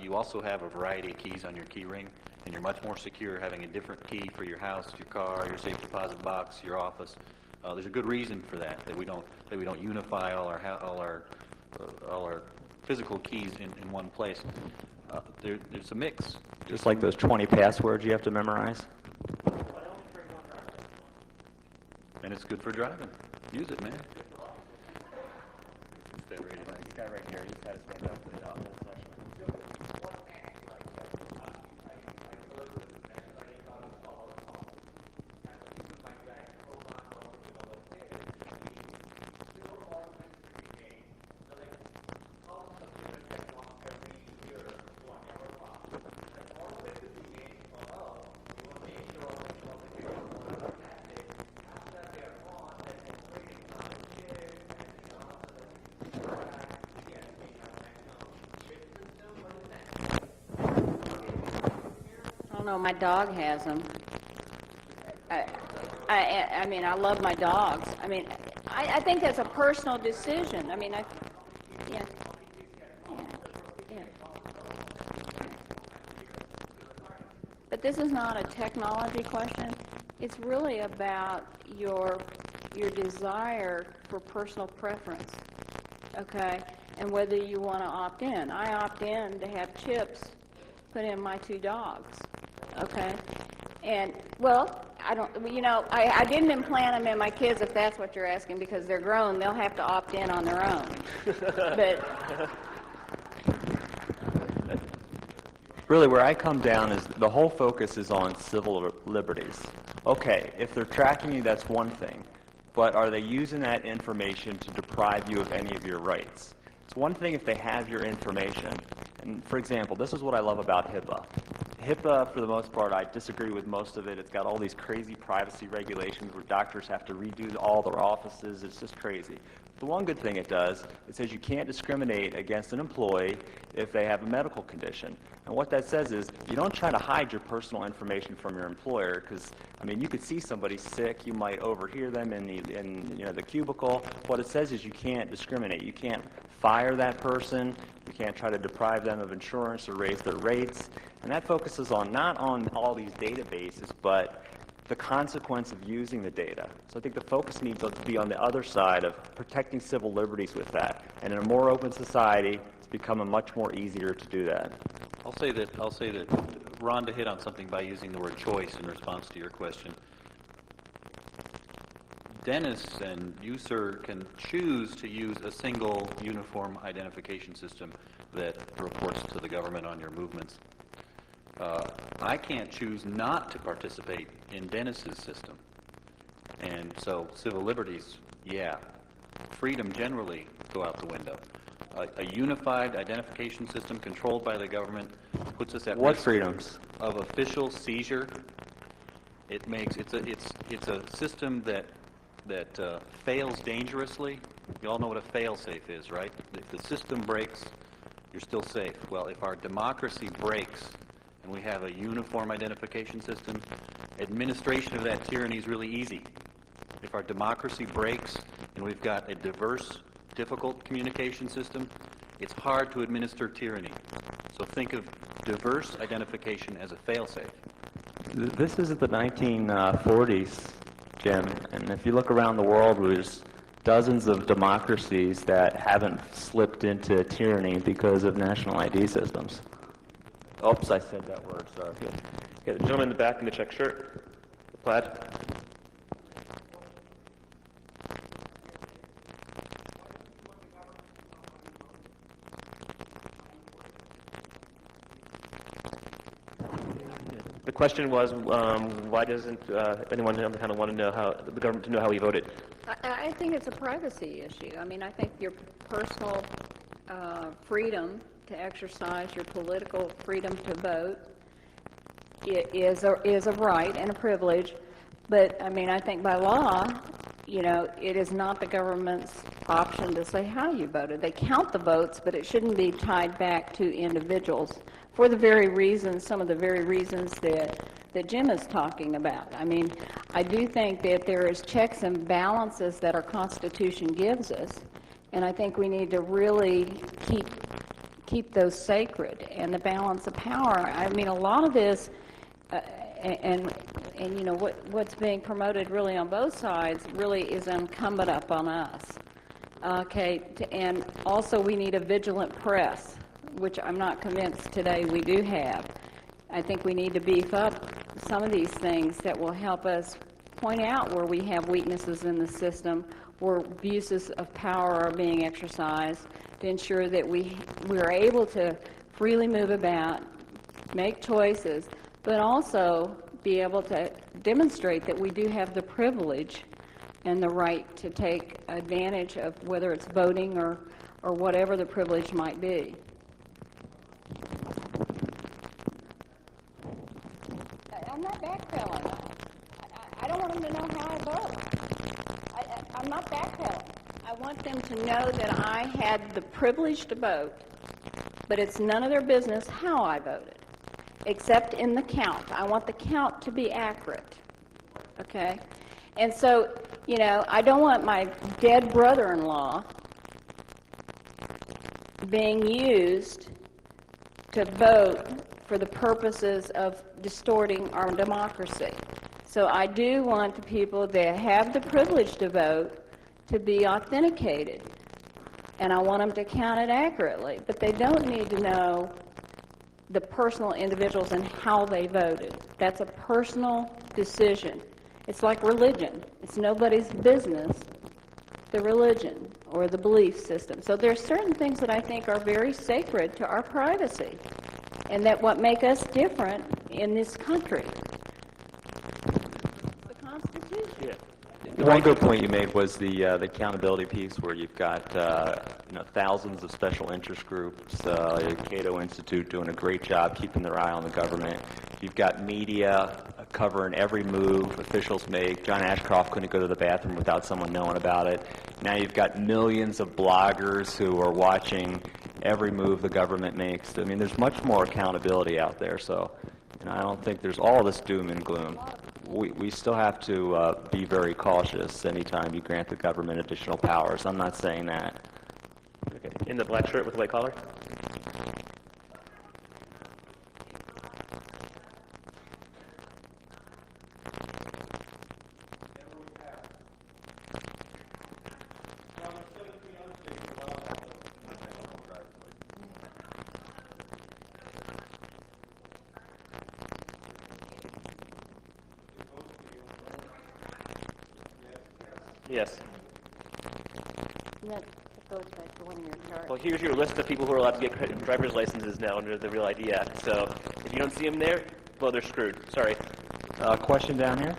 You also have a variety of keys on your key ring, and you're much more secure having a different key for your house, your car, your safe deposit box, your office. There's a good reason for that we don't unify all our physical keys in one place. There's a mix. Just like those 20 passwords you have to memorize. And it's good for driving. Use it, man. This guy right here, he's got to stand up for the whole session. No, my dog has them. I mean, I love my dogs. I mean, I think that's a personal decision. I mean, yeah. But this is not a technology question. It's really about your desire for personal preference, okay? And whether you want to opt in. I opt in to have chips put in my 2 dogs. Okay, and well, I didn't implant them in my kids, if that's what you're asking, because they're grown. They'll have to opt in on their own. But really, where I come down is the whole focus is on civil liberties. Okay, if they're tracking you, that's one thing, but are they using that information to deprive you of any of your rights? It's one thing if they have your information. And for example, this is what I love about HIPAA. HIPAA, for the most part, I disagree with most of it. It's got all these crazy privacy regulations where doctors have to redo all their offices. It's just crazy. The one good thing it does, it says you can't discriminate against an employee if they have a medical condition. And what that says is you don't try to hide your personal information from your employer because, I mean, you could see somebody sick, you might overhear them in the cubicle. What it says is you can't discriminate. You can't fire that person. You can't try to deprive them of insurance or raise their rates. And that focuses on not on all these databases, but the consequence of using the data. So I think the focus needs to be on the other side of protecting civil liberties with that. And in a more open society, it's becoming much more easier to do that. I'll say that Rhonda hit on something by using the word choice in response to your question. Dennis and you, sir, can choose to use a single uniform identification system that reports to the government on your movements. I can't choose not to participate in Dennis's system. And so civil liberties, yeah. Freedom generally go out the window. A unified identification system controlled by the government puts us at What risk freedoms? of official seizure. It's a system that fails dangerously. You all know what a fail-safe is, right? If the system breaks, you're still safe. Well, if our democracy breaks and we have a uniform identification system, administration of that tyranny is really easy. If our democracy breaks and we've got a diverse, difficult communication system, it's hard to administer tyranny. So think of diverse identification as a fail-safe. This is the 1940s, Jim, and if you look around the world, there's dozens of democracies that haven't slipped into tyranny because of national ID systems. Oops, I said that word, sorry. Yeah, the gentleman in the back in the check shirt, the plaid. The question was, why doesn't anyone kind of want to know how the government to know how we voted? I think it's a privacy issue. I mean, I think your personal freedom to exercise your political freedom to vote is a right and a privilege. But I mean, I think by law, you know, it is not the government's option to say how you voted. They count the votes, but it shouldn't be tied back to individuals for the very reasons, some of the very reasons that Jim is talking about. I mean, I do think that there is checks and balances that our Constitution gives us, and I think we need to really keep those sacred, and the balance of power. I mean, a lot of this, and you know, what's being promoted really on both sides really is incumbent upon us. Okay, and also we need a vigilant press, which I'm not convinced today we do have. I think we need to beef up some of these things that will help us point out where we have weaknesses in the system, where abuses of power are being exercised, to ensure that we are able to freely move about, make choices, but also be able to demonstrate that we do have the privilege and the right to take advantage of whether it's voting or whatever the privilege might be. I'm not backpedaling. I don't want them to know how I vote. I'm not backpedaling. I want them to know that I had the privilege to vote, but it's none of their business how I voted, except in the count. I want the count to be accurate, okay? And so, you know, I don't want my dead brother-in-law being used to vote for the purposes of distorting our democracy. So I do want the people that have the privilege to vote to be authenticated, and I want them to count it accurately, but they don't need to know the personal individuals and how they voted. That's a personal decision. It's like religion. It's nobody's business, the religion or the belief system. So there are certain things that I think are very sacred to our privacy, and that what make us different in this country. The Constitution. Yeah. One good point you made was the accountability piece, where you've got thousands of special interest groups, Cato Institute doing a great job keeping their eye on the government. You've got media covering every move officials make. John Ashcroft couldn't go to the bathroom without someone knowing about it. Now you've got millions of bloggers who are watching every move the government makes. I mean, there's much more accountability out there, so I don't think there's all this doom and gloom. We still have to be very cautious anytime you grant the government additional powers. I'm not saying that. Okay. In the black shirt with the white collar? Yes. That goes back to one of your charts. Well, here's your list of people who are allowed to get driver's licenses now under the Real ID Act. So if you don't see them there, well, they're screwed. Sorry. Question down here?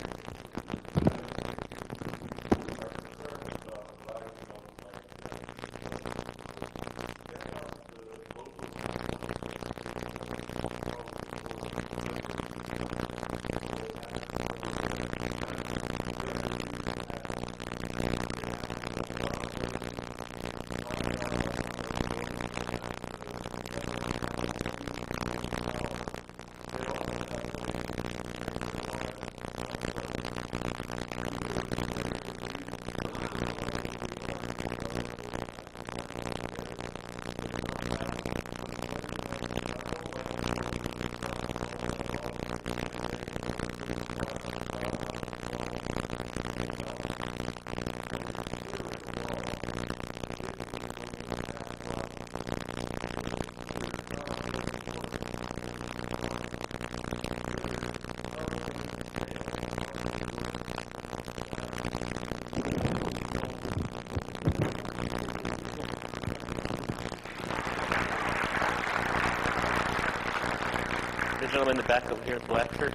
The gentleman in the back over here, black shirt.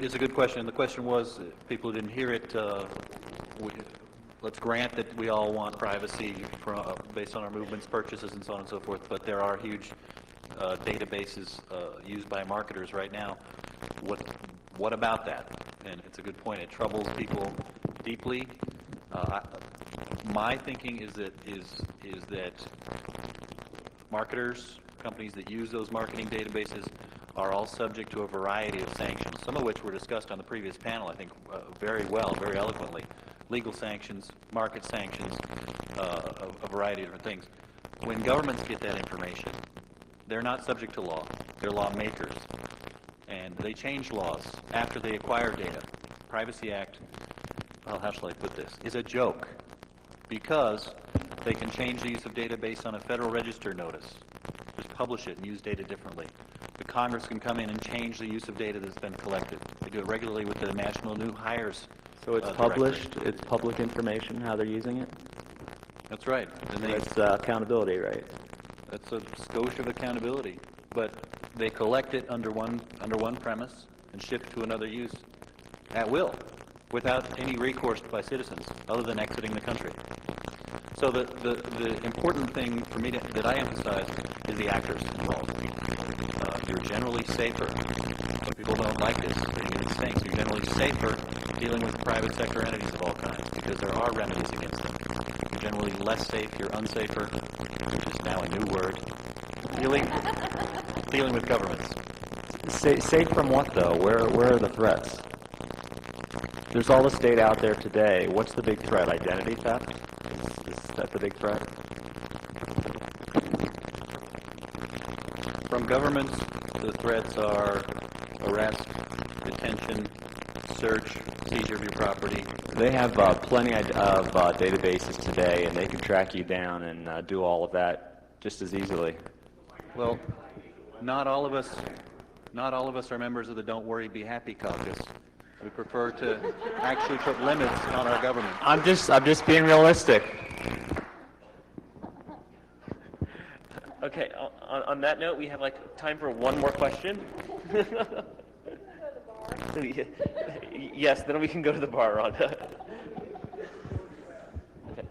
It's a good question. And the question was, people who didn't hear it, let's grant that we all want privacy based on our movements, purchases, and so on and so forth, but there are huge databases used by marketers right now. What about that? And it's a good point. It troubles people deeply. My thinking is that marketers, companies that use those marketing databases, are all subject to a variety of sanctions, some of which were discussed on the previous panel, I think, very well, very eloquently. Legal sanctions, market sanctions, a variety of different things. When governments get that information, they're not subject to law. They're lawmakers. And they change laws after they acquire data. Privacy Act, well, how shall I put this, is a joke because they can change the use of data based on a Federal Register notice. Just publish it and use data differently. The Congress can come in and change the use of data that's been collected. They do it regularly with the National New Hires. So it's published, it's public information, how they're using it? That's right. And That's accountability, right? that's a skosh of accountability. But they collect it under one premise and shift to another use at will, without any recourse by citizens other than exiting the country. So the important thing for me that I emphasize is the actors involved. You're generally safer. People don't like this. It stinks. You're generally safer dealing with private sector entities of all kinds because there are remedies against them. You're generally less safe. You're unsafer, which is now a new word. Dealing with governments. Safe from what, though? Where are the threats? There's all this data out there today. What's the big threat? Identity theft? Is that the big threat? From governments, the threats are arrest, detention, search, seizure of your property. They have plenty of databases today, and they can track you down and do all of that just as easily. Well, not all of us are members of the Don't Worry, Be Happy caucus. We prefer to actually put limits on our government. I'm just being realistic. Okay, on that note, we have like time for one more question. Yes, then we can go to the bar, Rhonda. Okay.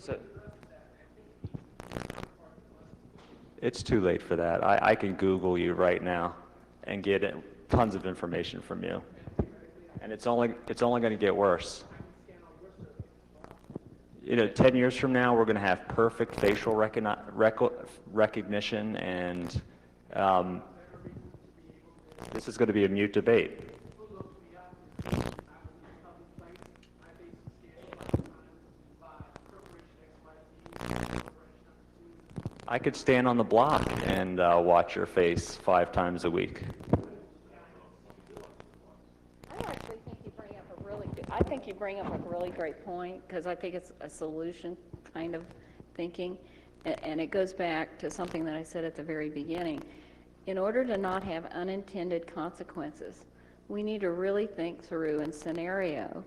So, It's too late for that. I can Google you right now and get tons of information from you. And it's only going to get worse. 10 years from now, we're going to have perfect facial recognition, and this is going to be a mute debate. I could stand on the block and watch your face 5 times a week. I think you bring up a really great point, because I think it's a solution kind of thinking, and it goes back to something that I said at the very beginning. In order to not have unintended consequences, we need to really think through and scenario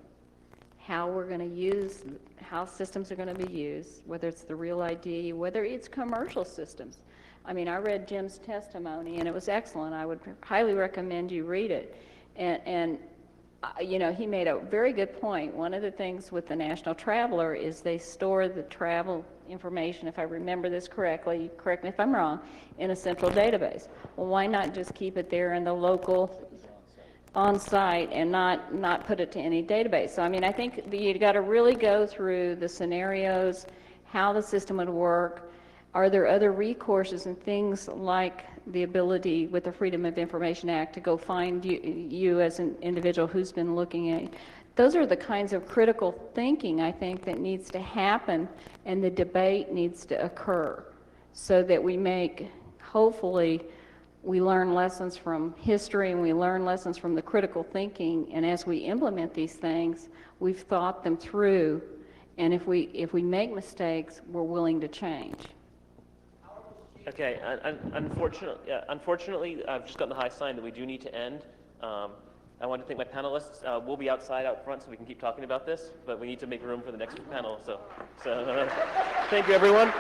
how we're going to use, how systems are going to be used, whether it's the Real ID, whether it's commercial systems. I mean, I read Jim's testimony, and it was excellent. I would highly recommend you read it. And he made a very good point. One of the things with the National Traveler is they store the travel information, if I remember this correctly, correct me if I'm wrong, in a central database. Well, why not just keep it there in the local on-site and not put it to any database? So, I mean, I think you got to really go through the scenarios, how the system would work. Are there other recourses and things like the ability with the Freedom of Information Act to go find you as an individual who's been looking at you? Those are the kinds of critical thinking, I think, that needs to happen, and the debate needs to occur so that we make, hopefully, we learn lessons from history and we learn lessons from the critical thinking, and as we implement these things, we've thought them through, and if we make mistakes, we're willing to change. okay, unfortunately, I've just gotten the high sign that we do need to end. I want to thank my panelists. We'll be outside out front so we can keep talking about this, but we need to make room for the next panel. So thank you, everyone.